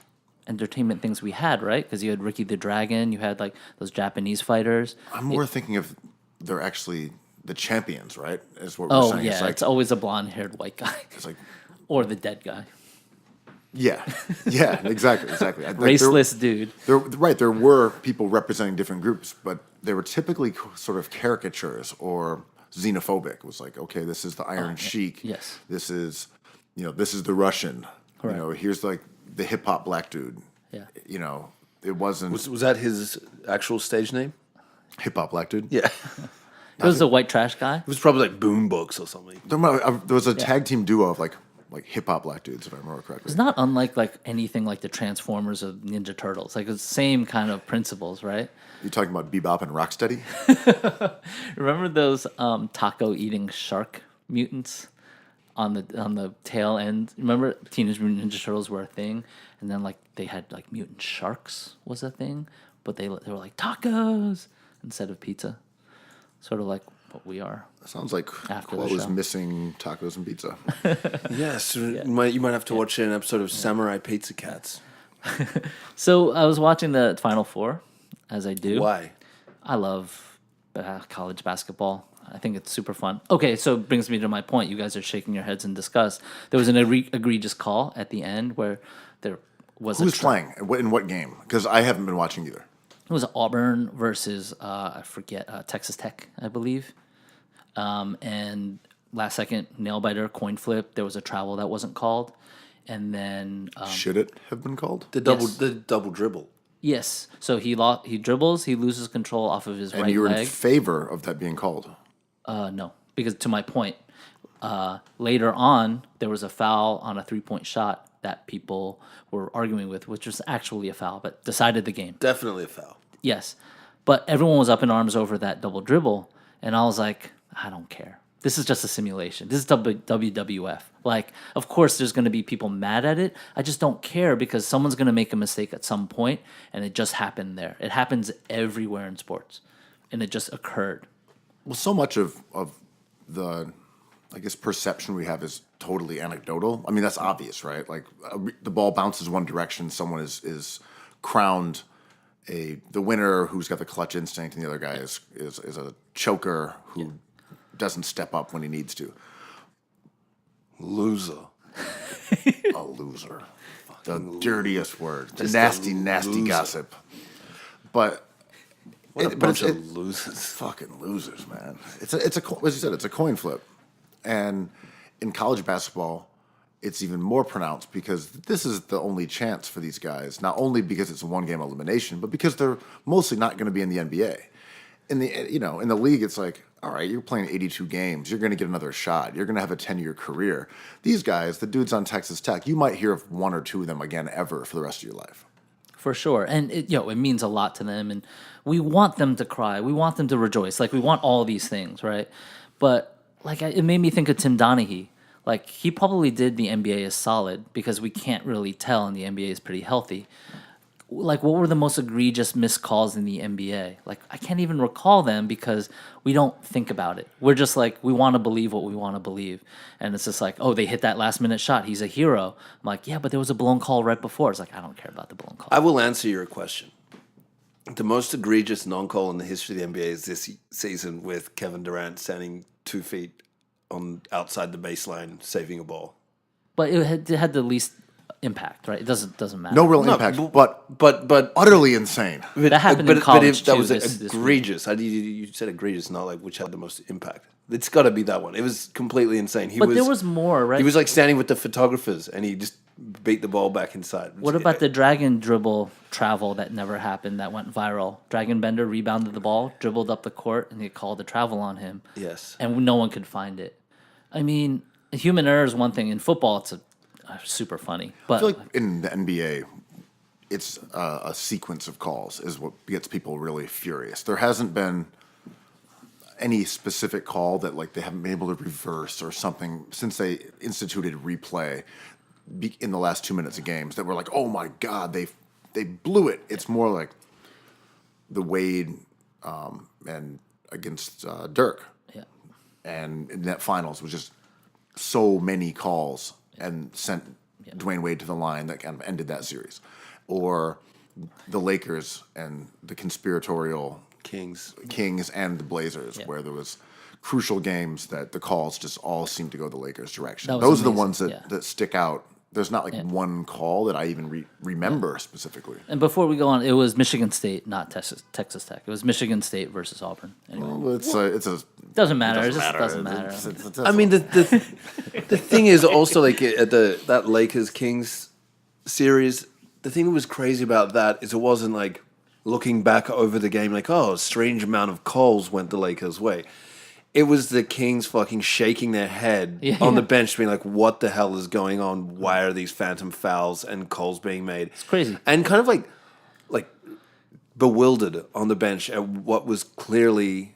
entertainment things we had, right? Because you had Ricky the Dragon, you had like those Japanese fighters. I'm more thinking of they're actually the champions, right? Is what we're saying. Oh yeah, it's always a blonde-haired white guy. It's like, or the dead guy. Yeah, exactly. Raceless dude. There were people representing different groups, but they were typically sort of caricatures or xenophobic. It was like, okay, this is the Iron Sheik. Yes. This is, this is the Russian. Right. Here's like the hip hop black dude. Yeah. It wasn't. Was that his actual stage name? Hip hop black dude. Yeah. It was the white trash guy. It was probably like Boom Books or something. There was a tag team duo of like hip hop black dudes, if I remember correctly. It's not unlike like anything like the Transformers of Ninja Turtles. Like it's the same kind of principles, right? You talking about Bebop and Rocksteady? Remember those taco eating shark mutants on the tail end? Remember Teenage Mutant Ninja Turtles were a thing, and then like they had like mutant sharks was a thing, but they were like tacos instead of pizza, sort of like what we are. Sounds like Quo is missing tacos and pizza. Yes, you might have to watch an episode of Samurai Pizza Cats. So I was watching the Final Four, as I do. Why? I love college basketball. I think it's super fun. Okay, so it brings me to my point. You guys are shaking your heads in disgust. There was an egregious call at the end where there was Who's playing? In what game? Because I haven't been watching either. It was Auburn versus, I forget, Texas Tech, I believe. And last second, nail biter, coin flip. There was a travel that wasn't called. And then... should it have been called? The double dribble. Yes. So he dribbles, he loses control off of his right leg. And you were in favor of that being called? No. Because to my point, later on, there was a foul on a three-point shot that people were arguing with, which was actually a foul, but decided the game. Definitely a foul. Yes. But everyone was up in arms over that double dribble, and I was like, I don't care. This is just a simulation. This is WWF. Like, of course, there's going to be people mad at it. I just don't care because someone's going to make a mistake at some point, and it just happened there. It happens everywhere in sports. and it just occurred. Well, so much of the, I guess, perception we have is totally anecdotal. I mean, that's obvious, right? Like the ball bounces one direction, someone is crowned the winner who's got the clutch instinct, and the other guy is a choker who doesn't step up when he needs to. Loser. A loser. The dirtiest word. The nasty gossip. But What a bunch of losers. Fucking losers, man. It's a as you said, it's a coin flip. And in college basketball, it's even more pronounced because this is the only chance for these guys, not only because it's a one-game elimination, but because they're mostly not going to be in the NBA. In the league, it's like, all right, you're playing 82 games. You're going to get another shot. You're going to have a 10-year career. These guys, the dudes on Texas Tech, you might hear of one or two of them again ever for the rest of your life. For sure. And it means a lot to them. And we want them to cry. We want them to rejoice. Like, we want all these things, right? But, like, it made me think of Tim Donaghy. Like, he probably did the NBA as solid because we can't really tell, and the NBA is pretty healthy. Like, what were the most egregious missed calls in the NBA? Like, I can't even recall them because we don't think about it. We're just like, we want to believe what we want to believe. And it's just like, oh, they hit that last-minute shot. He's a hero. I'm like, yeah, but there was a blown call right before. It's like, I don't care about the blown call. I will answer your question. The most egregious non-call in the history of the NBA is this season with Kevin Durant standing 2 feet outside the baseline saving a ball. But it had the least impact, right? It doesn't matter. No real impact, but utterly insane. That happened in college that too, was this egregious. How do you said egregious, not like which had the most impact? It's got to be that one. It was completely insane. There was more, right? He was like standing with the photographers, and he just beat the ball back inside. What about the dragon dribble travel that never happened, that went viral? Dragon Bender rebounded the ball, dribbled up the court, and they called the travel on him. Yes. And no one could find it. I mean, human error is one thing. In football, it's super funny. But I feel like in the NBA, it's a sequence of calls is what gets people really furious. There hasn't been any specific call that like they haven't been able to reverse or something since they instituted replay in the last 2 minutes of games that were like, oh my God, they blew it. It's more like the Wade and against Dirk. Yeah. And in that finals was just so many calls and sent Dwyane Wade to the line that kind of ended that series. Or the Lakers and the conspiratorial Kings and the Blazers, where there was crucial games that the calls just all seemed to go the Lakers' direction. Those are the ones that stick out. There's not like one call that I even remember specifically. And before we go on, it was Michigan State, not Texas Tech. It was Michigan State versus Auburn. Anyway. Well, doesn't matter. It just doesn't matter. I mean, the thing is also like at that Lakers Kings series. The thing that was crazy about that is it wasn't like looking back over the game like, oh, a strange amount of calls went the Lakers' way. It was the Kings fucking shaking their head on the bench, being like, what the hell is going on? Why are these phantom fouls and calls being made? It's crazy. And kind of like bewildered on the bench at what was clearly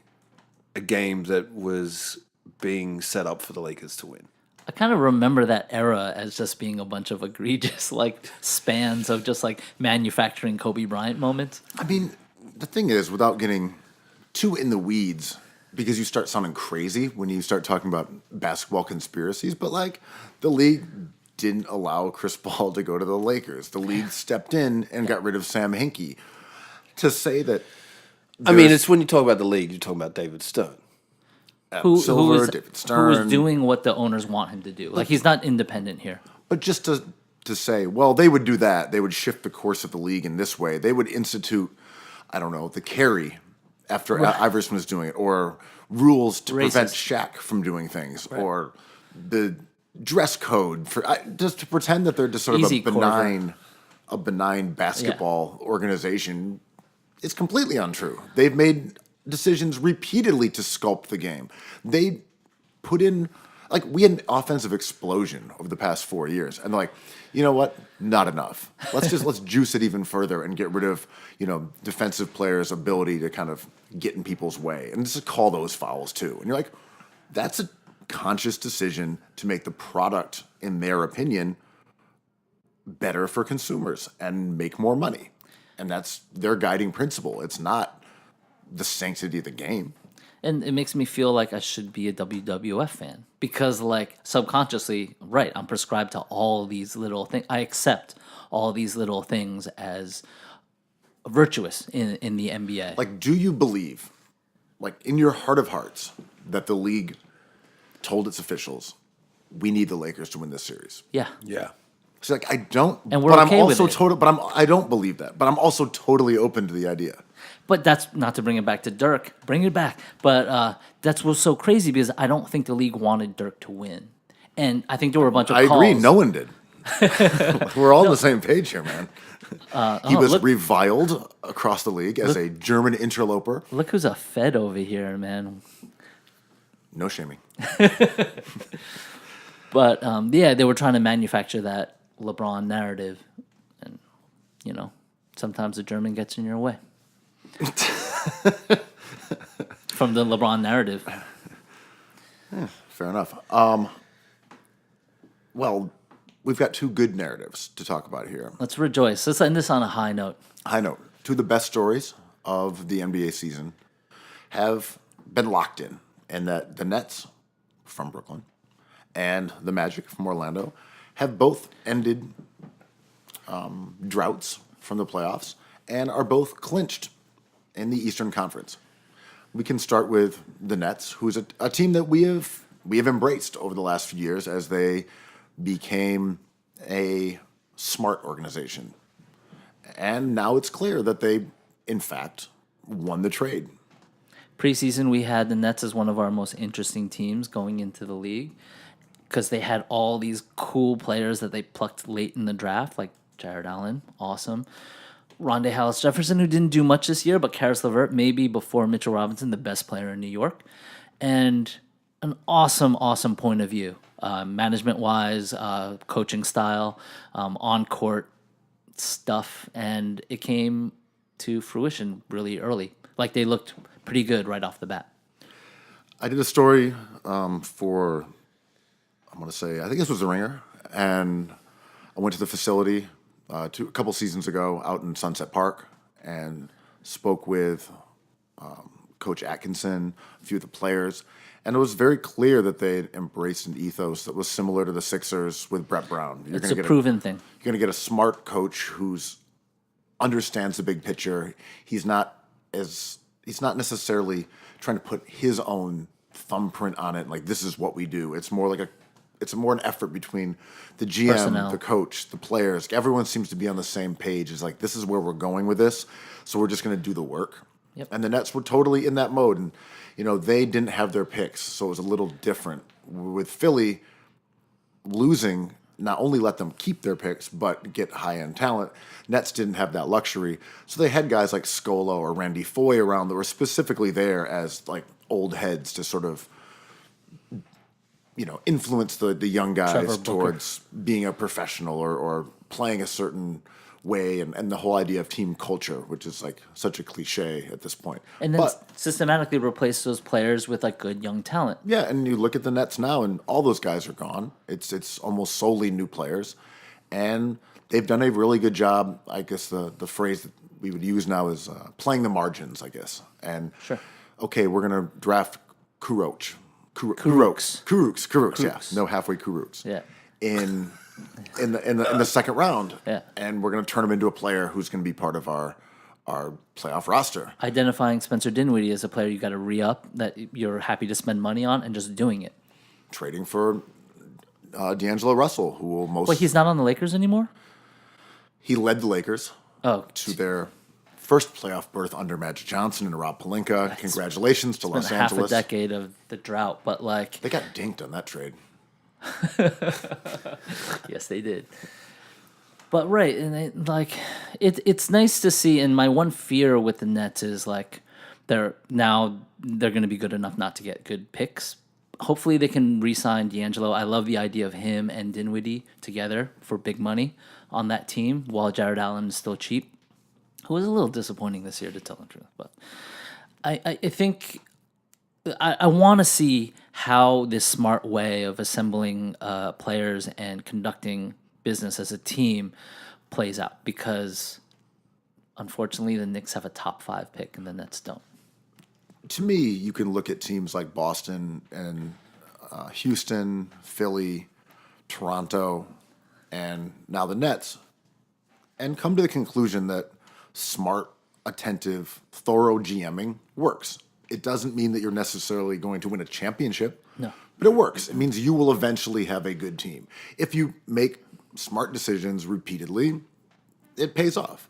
a game that was being set up for the Lakers to win. I kind of remember that era as just being a bunch of egregious like spans of just like manufacturing Kobe Bryant moments. I mean, the thing is, without getting too in the weeds, because you start sounding crazy when you start talking about basketball conspiracies, but like the league didn't allow Chris Paul to go to the Lakers. The league stepped in and got rid of Sam Hinkie. To say that, I mean, it's when you talk about the league, you're talking about David Stern. Who Silver, David Stern. Who was doing what the owners want him to do. Like, he's not independent here. But just to say, well, they would do that. They would shift the course of the league in this way. They would institute, I don't know, the carry after Iverson was doing it, or rules to prevent Shaq from doing things, or the dress code for just to pretend that they're just sort of a benign basketball organization. It's completely untrue. They've made decisions repeatedly to sculpt the game. They put in, like, we had an offensive explosion over the past 4 years, and they're like, you know what? Not enough. Let's juice it even further and get rid of, defensive players' ability to kind of get in people's way and just call those fouls too. And you're like, that's a conscious decision to make the product, in their opinion, better for consumers and make more money. And that's their guiding principle. It's not the sanctity of the game. And it makes me feel like I should be a WWF fan because, like, subconsciously, right, I'm prescribed to all these little things. I accept all these little things as virtuous in the NBA. Like, do you believe, like, in your heart of hearts, that the league told its officials, we need the Lakers to win this series? Yeah. Yeah. It's like, I don't, And we're but okay I'm with also it. I don't believe that, but I'm also totally open to the idea. But that's not to bring it back to Dirk. Bring it back. But that's what's so crazy because I don't think the league wanted Dirk to win. And I think there were a bunch of calls. I agree. No one did. We're all on the same page here, man. He was reviled across the league as a German interloper. Look who's a Fed over here, man. No shaming. But yeah, they were trying to manufacture that LeBron narrative. And, you know, sometimes the German gets in your way. From the LeBron narrative. Fair enough. Well, we've got two good narratives to talk about here. Let's rejoice. Let's end this on a high note. High note. Two of the best stories of the NBA season have been locked in, and that the Nets from Brooklyn and the Magic from Orlando have both ended droughts from the playoffs and are both clinched in the Eastern Conference. We can start with the Nets, who's a team that we have embraced over the last few years as they became a smart organization. And now it's clear that they, in fact, won the trade. Preseason, we had the Nets as one of our most interesting teams going into the league because they had all these cool players that they plucked late in the draft, like Jared Allen, awesome. Rondé Hollis-Jefferson, who didn't do much this year, but Karis LeVert, maybe before Mitchell Robinson, the best player in New York. And an awesome, awesome point of view, management-wise, coaching style, on-court stuff. And it came to fruition really early. Like, they looked pretty good right off the bat. I did a story for, I'm going to say, I think this was The Ringer, and I went to the facility a couple seasons ago out in Sunset Park and spoke with Coach Atkinson, a few of the players, and it was very clear that they had embraced an ethos that was similar to the Sixers with Brett Brown. It's a proven thing. You're going to get a smart coach who's understands the big picture. He's not necessarily trying to put his own thumbprint on it. Like, this is what we do. It's more an effort between the GM, Personnel. the coach, the players. Everyone seems to be on the same page. It's like, this is where we're going with this, so we're just going to do the work. Yep. And the Nets were totally in that mode. And, you know, they didn't have their picks, so it was a little different. With Philly losing, not only let them keep their picks, but get high-end talent. Nets didn't have that luxury. So they had guys like Scolo or Randy Foye around that were specifically there as, like, old heads to sort of, you know, influence the young guys towards being a professional or playing a certain way and the whole idea of team culture, which is like such a cliche at this point. And then systematically replace those players with like good young talent. Yeah, and you look at the Nets now and all those guys are gone. It's almost solely new players. And they've done a really good job. I guess the phrase that we would use now is playing the margins, I guess. And Sure. Okay, we're going to draft Kuroc. Kurucs. Yeah, no halfway Kurucs. Yeah. In the second round. Yeah. And we're going to turn him into a player who's going to be part of our playoff roster. Identifying Spencer Dinwiddie as a player you got to re-up that you're happy to spend money on and just doing it. Trading for D'Angelo Russell, who will most. Wait, he's not on the Lakers anymore? He led the Lakers to their first playoff berth under Magic Johnson and Rob Pelinka. Congratulations to Los Angeles. Half a decade of the drought, but like they got dinked on that trade. Yes, they did. But right, and it's nice to see. And my one fear with the Nets is like they're going to be good enough not to get good picks. Hopefully, they can re-sign D'Angelo. I love the idea of him and Dinwiddie together for big money on that team while Jared Allen is still cheap. Who was a little disappointing this year, to tell the truth. But I think I want to see how this smart way of assembling players and conducting business as a team plays out. Because, unfortunately, the Knicks have a top 5 pick and the Nets don't. to me, you can look at teams like Boston and Houston, Philly, Toronto, and now the Nets, and come to the conclusion that smart, attentive, thorough GMing works. It doesn't mean that you're necessarily going to win a championship. No. But it works. It means you will eventually have a good team. If you make smart decisions repeatedly, it pays off.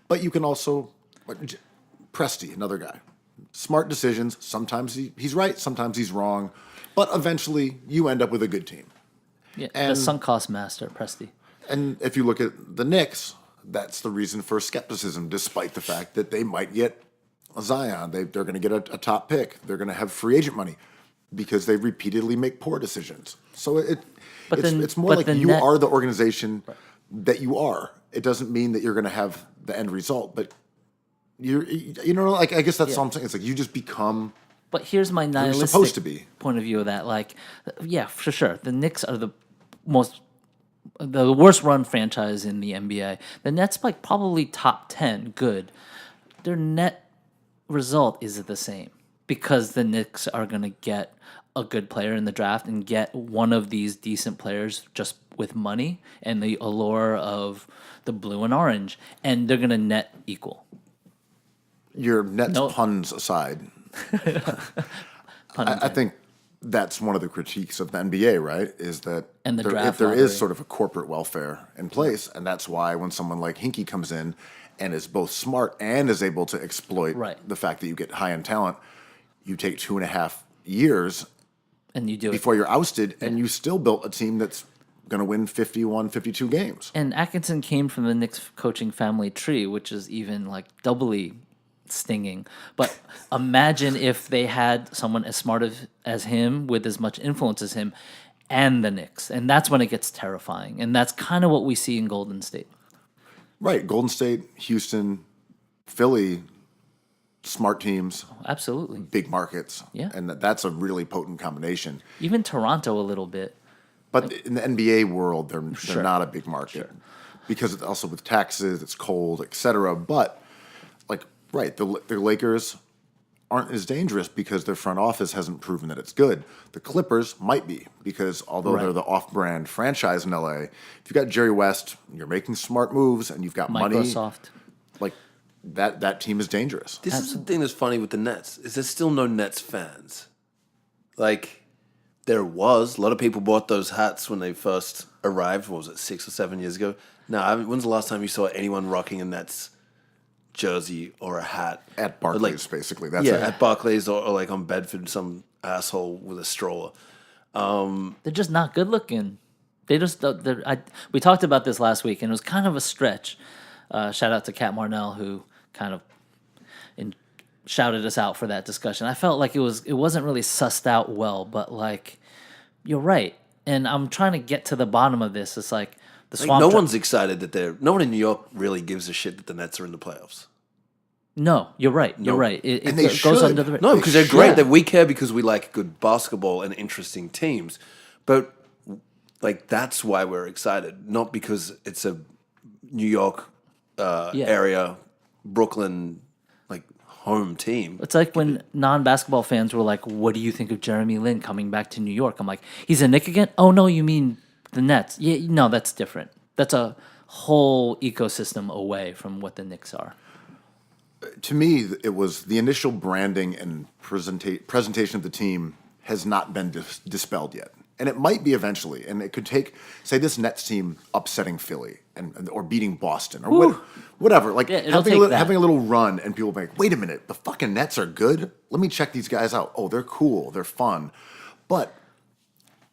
But you can also, Presti, another guy. Smart decisions. Sometimes he's right, sometimes he's wrong. But eventually, you end up with a good team. Yeah, the sunk cost master, Presti. And if you look at the Knicks, that's the reason for skepticism, despite the fact that they might get Zion. They're going to get a top pick. They're going to have free agent money because they repeatedly make poor decisions. So it's more like you are the organization that you are. It doesn't mean that you're going to have the end result, but I guess that's all I'm saying. It's like you just become. But here's my nihilistic supposed to be. point of view of that. Like, yeah, for sure. The Knicks are the worst run franchise in the NBA. The Nets like probably top 10 good. Their net result is the same because the Knicks are going to get a good player in the draft and get one of these decent players just with money and the allure of the blue and orange, and they're going to net equal. Your Nets puns aside, I think that's one of the critiques of the NBA, right? Is that and the draft there lottery. is sort of a corporate welfare in place, and that's why when someone like Hinkie comes in and is both smart and is able to exploit the fact that you get high-end talent, you take 2.5 years and you do before you're ousted, and you still built a team that's going to win 51, 52 games. And Atkinson came from the Knicks coaching family tree, which is even like doubly stinging. But imagine if they had someone as smart as him with as much influence as him and the Knicks. And that's when it gets terrifying. And that's kind of what we see in Golden State. Right. Golden State, Houston, Philly, smart teams. Absolutely. Big markets. Yeah. And that's a really potent combination. Even Toronto a little bit. But in the NBA world, they're Sure. not a big market. Because it's also with taxes, it's cold, etc. But the Lakers aren't as dangerous because their front office hasn't proven that it's good. The Clippers might be because although they're the off-brand franchise in LA, if you've got Jerry West, you're making smart moves and you've got Microsoft. money, like that team is dangerous. This is the thing that's funny with the Nets is there's still no Nets fans. Like there was a lot of people bought those hats when they first arrived. What was it, 6 or 7 years ago? No, when's the last time you saw anyone rocking a Nets jersey or a hat At Barclays, basically. That's at Barclays or like on Bedford, some asshole with a stroller. They're just not good looking. They just we talked about this last week, and it was kind of a stretch. Shout out to Kat Marnell, who kind of shouted us out for that discussion. I felt like it wasn't really sussed out well, but like you're right, and I'm trying to get to the bottom of this. It's like the swamp. No one's excited that no one in New York really gives a shit that the Nets are in the playoffs. No, you're right. You're right. And they goes should. under the No, because they're great. That we care because we like good basketball and interesting teams. But like that's why we're excited, not because it's a New York area, Brooklyn like home team. It's like when non-basketball fans were like, "What do you think of Jeremy Lin coming back to New York?" I'm like, "He's a Knick again?" Oh no, you mean the Nets? Yeah, no, that's different. That's a whole ecosystem away from what the Knicks are. To me, it was the initial branding and presentation of the team has not been dispelled yet. And it might be eventually. And it could take, say, this Nets team upsetting Philly or beating Boston or whatever. Like having a little run and people be like, wait a minute, the fucking Nets are good? Let me check these guys out. Oh, they're cool. They're fun. But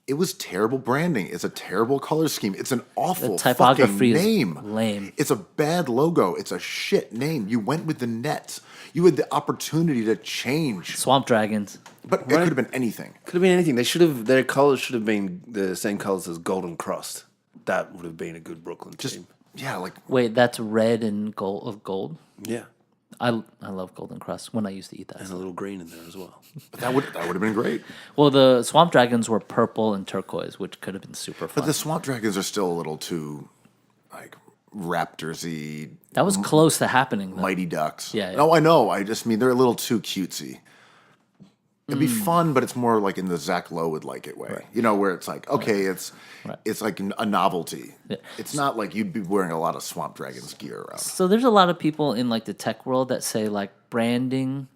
it was terrible branding. It's a terrible color scheme. It's an awful fucking name. Lame. It's a bad logo. It's a shit name. You went with the Nets. You had the opportunity to change. Swamp Dragons. But it could have been anything. Could have been anything. Their colors should have been the same colors as Golden Crust. That would have been a good Brooklyn team. Yeah, like Wait, that's red and gold. Yeah. I love Golden Crust when I used to eat that. And a little green in there as well. that would have been great. Well, the Swamp Dragons were purple and turquoise, which could have been super fun. But the Swamp Dragons are still a little too like Raptors-y. That was close to happening, though. Mighty Ducks. Yeah. No, I know. I just mean they're a little too cutesy. It'd be fun, but it's more like in the Zach Lowe would like it way. You know, where it's like, okay, it's like a novelty. Yeah. It's not like you'd be wearing a lot of Swamp Dragons gear around. So there's a lot of people in like the tech world that say like branding,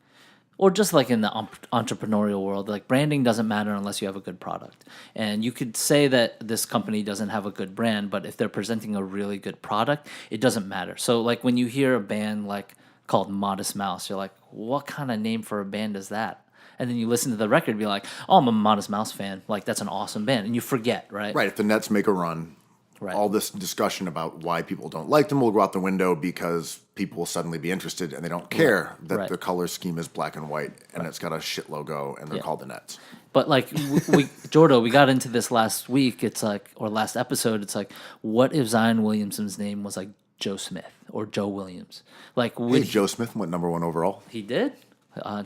or just like in the entrepreneurial world, like branding doesn't matter unless you have a good product. And you could say that this company doesn't have a good brand, but if they're presenting a really good product, it doesn't matter. So like when you hear a band like called Modest Mouse, you're like, what kind of name for a band is that? And then you listen to the record and be like, oh, I'm a Modest Mouse fan. Like, that's an awesome band. And you forget, right? Right. If the Nets make a run, all this discussion about why people don't like them will go out the window because people will suddenly be interested and they don't care that the color scheme is black and white and it's got a shit logo and they're called the Nets. But like, Jordo, we got into this last week. It's like, or last episode, it's like, what if Zion Williamson's name was like Joe Smith or Joe Williams? Like, Joe Smith went #1 overall. He did?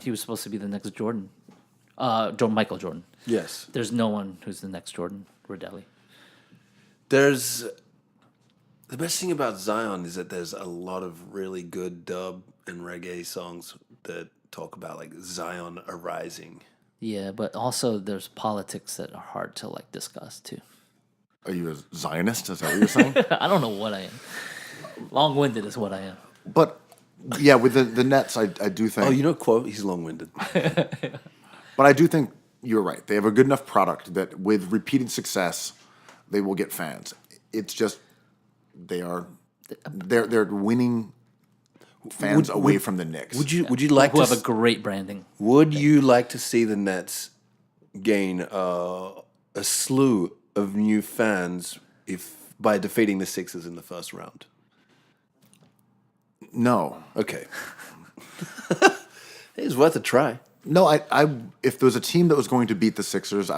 He was supposed to be the next Jordan. Michael Jordan. Yes. There's no one who's the next Jordan. Redaelli. The best thing about Zion is that there's a lot of really good dub and reggae songs that talk about like Zion arising. Yeah, but also there's politics that are hard to like discuss too. Are you a Zionist? Is that what you're saying? I don't know what I am. Long-winded is what I am. But yeah, with the Nets, I do think. Oh, you know, quote, he's long-winded. But I do think you're right. They have a good enough product that with repeated success, they will get fans. It's just they're winning fans away from the Knicks. Would you like who to have a great branding? Would you like to see the Nets gain a slew of new fans by defeating the Sixers in the first round? No. Okay. It's worth a try. No, I if there was a team that was going to beat the Sixers,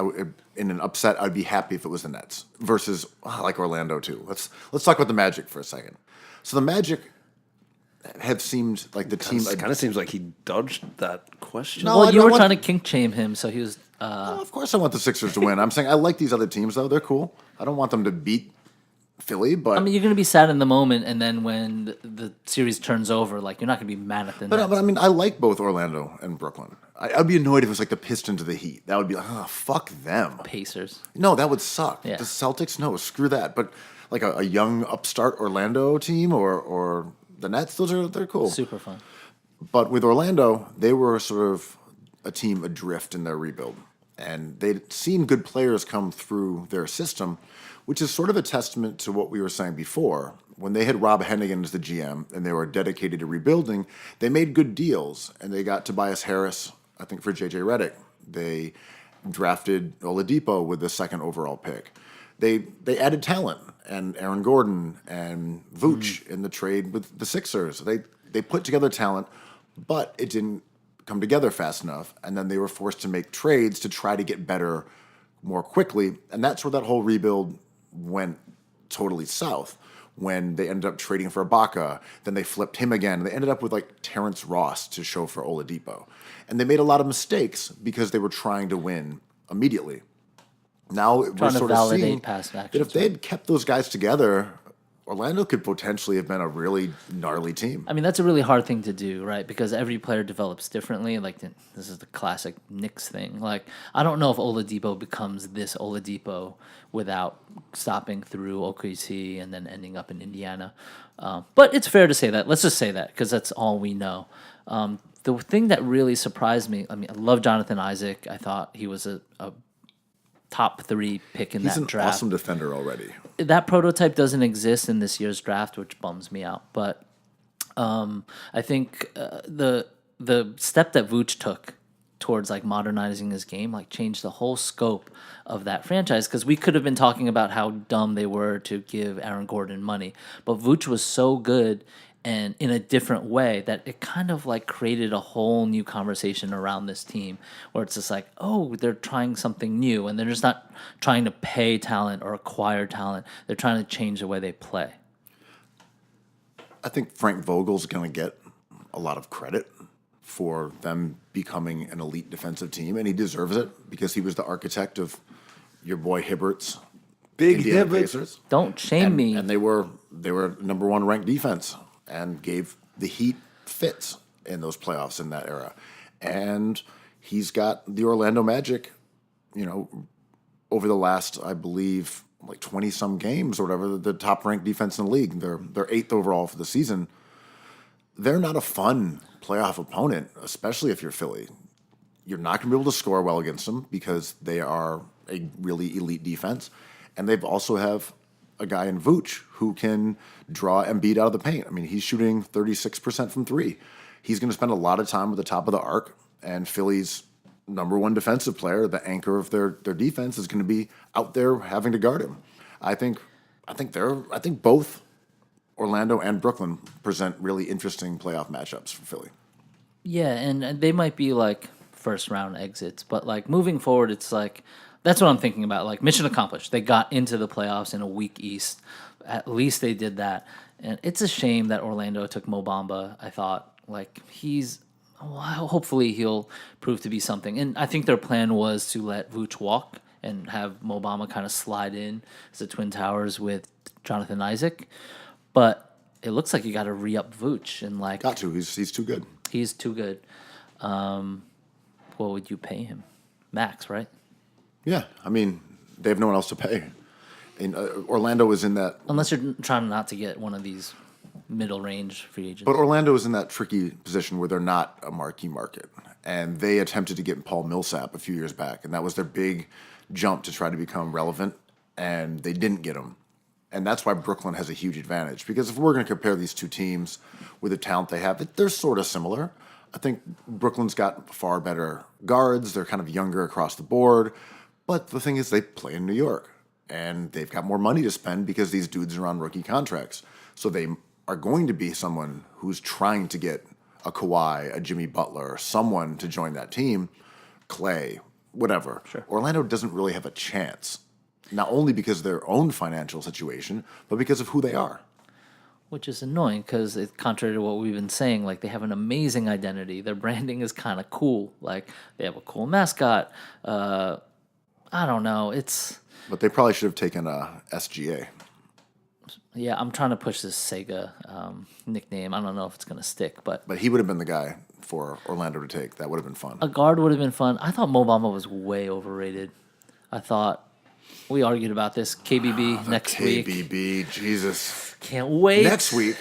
in an upset, I'd be happy if it was the Nets versus like Orlando too. Let's talk about the Magic for a second. So the Magic have seemed like the team. It kind of seems like he dodged that question. No, Well, you were trying to kink shame him, so he was. Well, of course, I want the Sixers to win. I'm saying I like these other teams though; they're cool. I don't want them to beat Philly, but I mean, you're going to be sad in the moment, and then when the series turns over, like you're not going to be mad at the Nets. But I mean, I like both Orlando and Brooklyn. I'd be annoyed if it was like the Pistons or the Heat. That would be like, oh, fuck them. Pacers. No, that would suck. Yeah. The Celtics, no, screw that. But like a young upstart Orlando team or the Nets, they're cool. Super fun. But with Orlando, they were sort of a team adrift in their rebuild. And they'd seen good players come through their system, which is sort of a testament to what we were saying before. When they had Rob Hennigan as the GM and they were dedicated to rebuilding, they made good deals. And they got Tobias Harris, I think, for J.J. Redick. They drafted Oladipo with the second overall pick. They added talent, and Aaron Gordon and Vooch in the trade with the Sixers. They put together talent, but it didn't come together fast enough, and then they were forced to make trades to try to get better more quickly, and that's where that whole rebuild went totally south when they ended up trading for Ibaka. Then they flipped him again, and they ended up with like Terrence Ross to show for Oladipo. And they made a lot of mistakes because they were trying to win immediately. Now we're sort of seeing that if they had kept those guys together, Orlando could potentially have been a really gnarly team. I mean, that's a really hard thing to do, right? Because every player develops differently. Like, this is the classic Knicks thing. Like, I don't know if Oladipo becomes this Oladipo without stopping through OKC and then ending up in Indiana. But it's fair to say that. Let's just say that, because that's all we know. The thing that really surprised me, I mean, I love Jonathan Isaac. I thought he was a top 3 pick in that draft. He's an awesome defender already. That prototype doesn't exist in this year's draft, which bums me out. But I think the step that Vooch took towards like modernizing his game like changed the whole scope of that franchise, because we could have been talking about how dumb they were to give Aaron Gordon money, but Vooch was so good and in a different way that it kind of like created a whole new conversation around this team where it's just like, oh, they're trying something new, and they're just not trying to pay talent or acquire talent. They're trying to change the way they play. I think Frank Vogel's going to get a lot of credit for them becoming an elite defensive team, and he deserves it because he was the architect of your boy Hibbert's Big Indiana Hibbert. Pacers. Don't shame me. And they were number 1 ranked defense and gave the Heat fits in those playoffs in that era. And he's got the Orlando Magic, over the last, I believe, like 20-some games or whatever, the top-ranked defense in the league. They're 8th overall for the season. They're not a fun playoff opponent, especially if you're Philly. You're not going to be able to score well against them because they are a really elite defense. And they also have a guy in Vooch who can draw Embiid out of the paint. I mean, he's shooting 36% from three. He's going to spend a lot of time at the top of the arc, and Philly's number one defensive player, the anchor of their defense, is going to be out there having to guard him. I think both Orlando and Brooklyn present really interesting playoff matchups for Philly. Yeah, and they might be like first round exits, but like moving forward, it's like that's what I'm thinking about. Like mission accomplished. They got into the playoffs in a weak East. At least they did that. And it's a shame that Orlando took Mo Bamba. I thought like hopefully he'll prove to be something. And I think their plan was to let Vooch walk and have Mo Bamba kind of slide in as the Twin Towers with Jonathan Isaac. But it looks like you got to re-up Vooch. And like, got to. He's too good. He's too good. What would you pay him? Max, right? Yeah. I mean, they have no one else to pay. And Orlando is in that... Unless you're trying not to get one of these middle-range free agents. But Orlando is in that tricky position where they're not a marquee market. And they attempted to get Paul Millsap a few years back, and that was their big jump to try to become relevant, and they didn't get him. And that's why Brooklyn has a huge advantage. Because if we're going to compare these two teams with the talent they have, they're sort of similar. I think Brooklyn's got far better guards. They're kind of younger across the board. But the thing is, they play in New York. And they've got more money to spend because these dudes are on rookie contracts. So they are going to be someone who's trying to get a Kawhi, a Jimmy Butler, someone to join that team, Clay, whatever. Sure. Orlando doesn't really have a chance, not only because of their own financial situation, but because of who they are. Which is annoying because it's contrary to what we've been saying. Like, they have an amazing identity. Their branding is kind of cool. Like, they have a cool mascot. I don't know. But they probably should have taken a SGA. Yeah, I'm trying to push this Sega nickname. I don't know if it's going to stick, but he would have been the guy for Orlando to take. That would have been fun. A guard would have been fun. I thought Mo Bamba was way overrated. I thought we argued about this. KBB next week. KBB, Jesus. Can't wait. Next week?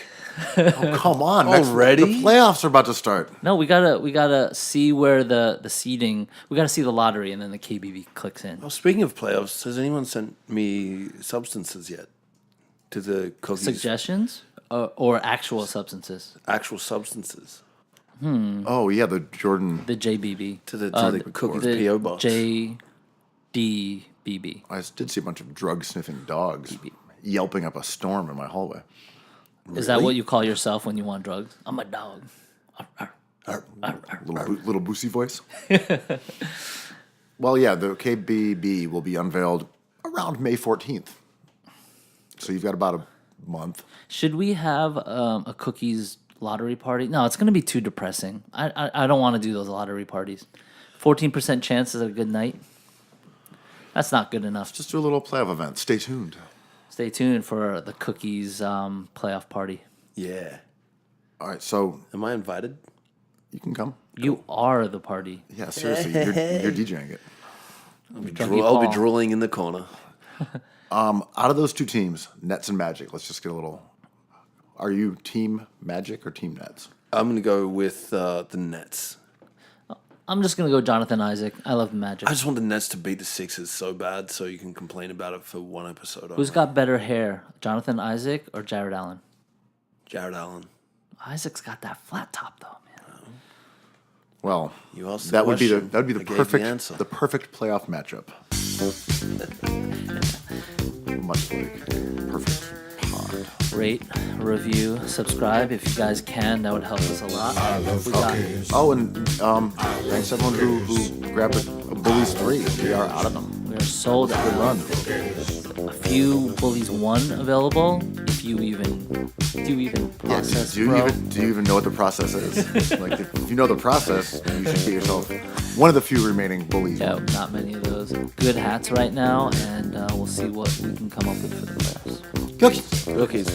Oh, come on. Already? The playoffs are about to start. No, we gotta see where the seeding. We gotta see the lottery, and then the KBB clicks in. Well, speaking of playoffs, has anyone sent me substances yet? To the cookies? Suggestions or actual substances? Actual substances. Oh, yeah, the Jordan. The JBB. To the cookies P.O. box. JDBB. I did see a bunch of drug-sniffing dogs yelping up a storm in my hallway. Is that what you call yourself when you want drugs? I'm a dog. Little Boosie voice. Well, yeah, the KBB will be unveiled around May 14th. So you've got about a month. Should we have a cookies lottery party? No, it's going to be too depressing. I don't want to do those lottery parties. 14% chance is a good night. That's not good enough. Just do a little playoff event. Stay tuned. Stay tuned for the cookies playoff party. Yeah. All right, so Am I invited? you can come. You are the party. Yeah, seriously, you're DJing it. I'll be drooling in the corner. Out of those two teams, Nets and Magic, let's just get a little... Are you Team Magic or Team Nets? I'm going to go with the Nets. I'm just going to go Jonathan Isaac. I love the Magic. I just want the Nets to beat the Sixers so bad so you can complain about it for one episode. Who's got better hair, Jonathan Isaac or Jared Allen? Jared Allen. Isaac's got that flat top, though, man. Well, You asked the that would be question. the I gave the answer. perfect playoff matchup. Much like perfect pod. Rate, review, subscribe if you guys can. That would help us a lot. I love We got cookies. Oh, and thanks everyone who grabbed a Bullies 3. We are out of them. we are sold out. Run. A few Bullies 1 available. If you even process, do you bro. even know what the process is? Like, if you know the process, you should get yourself one of the few remaining Bullies. Yeah, not many of those. Good hats right now, and we'll see what we can come up with for the playoffs. Cookies. Cookies.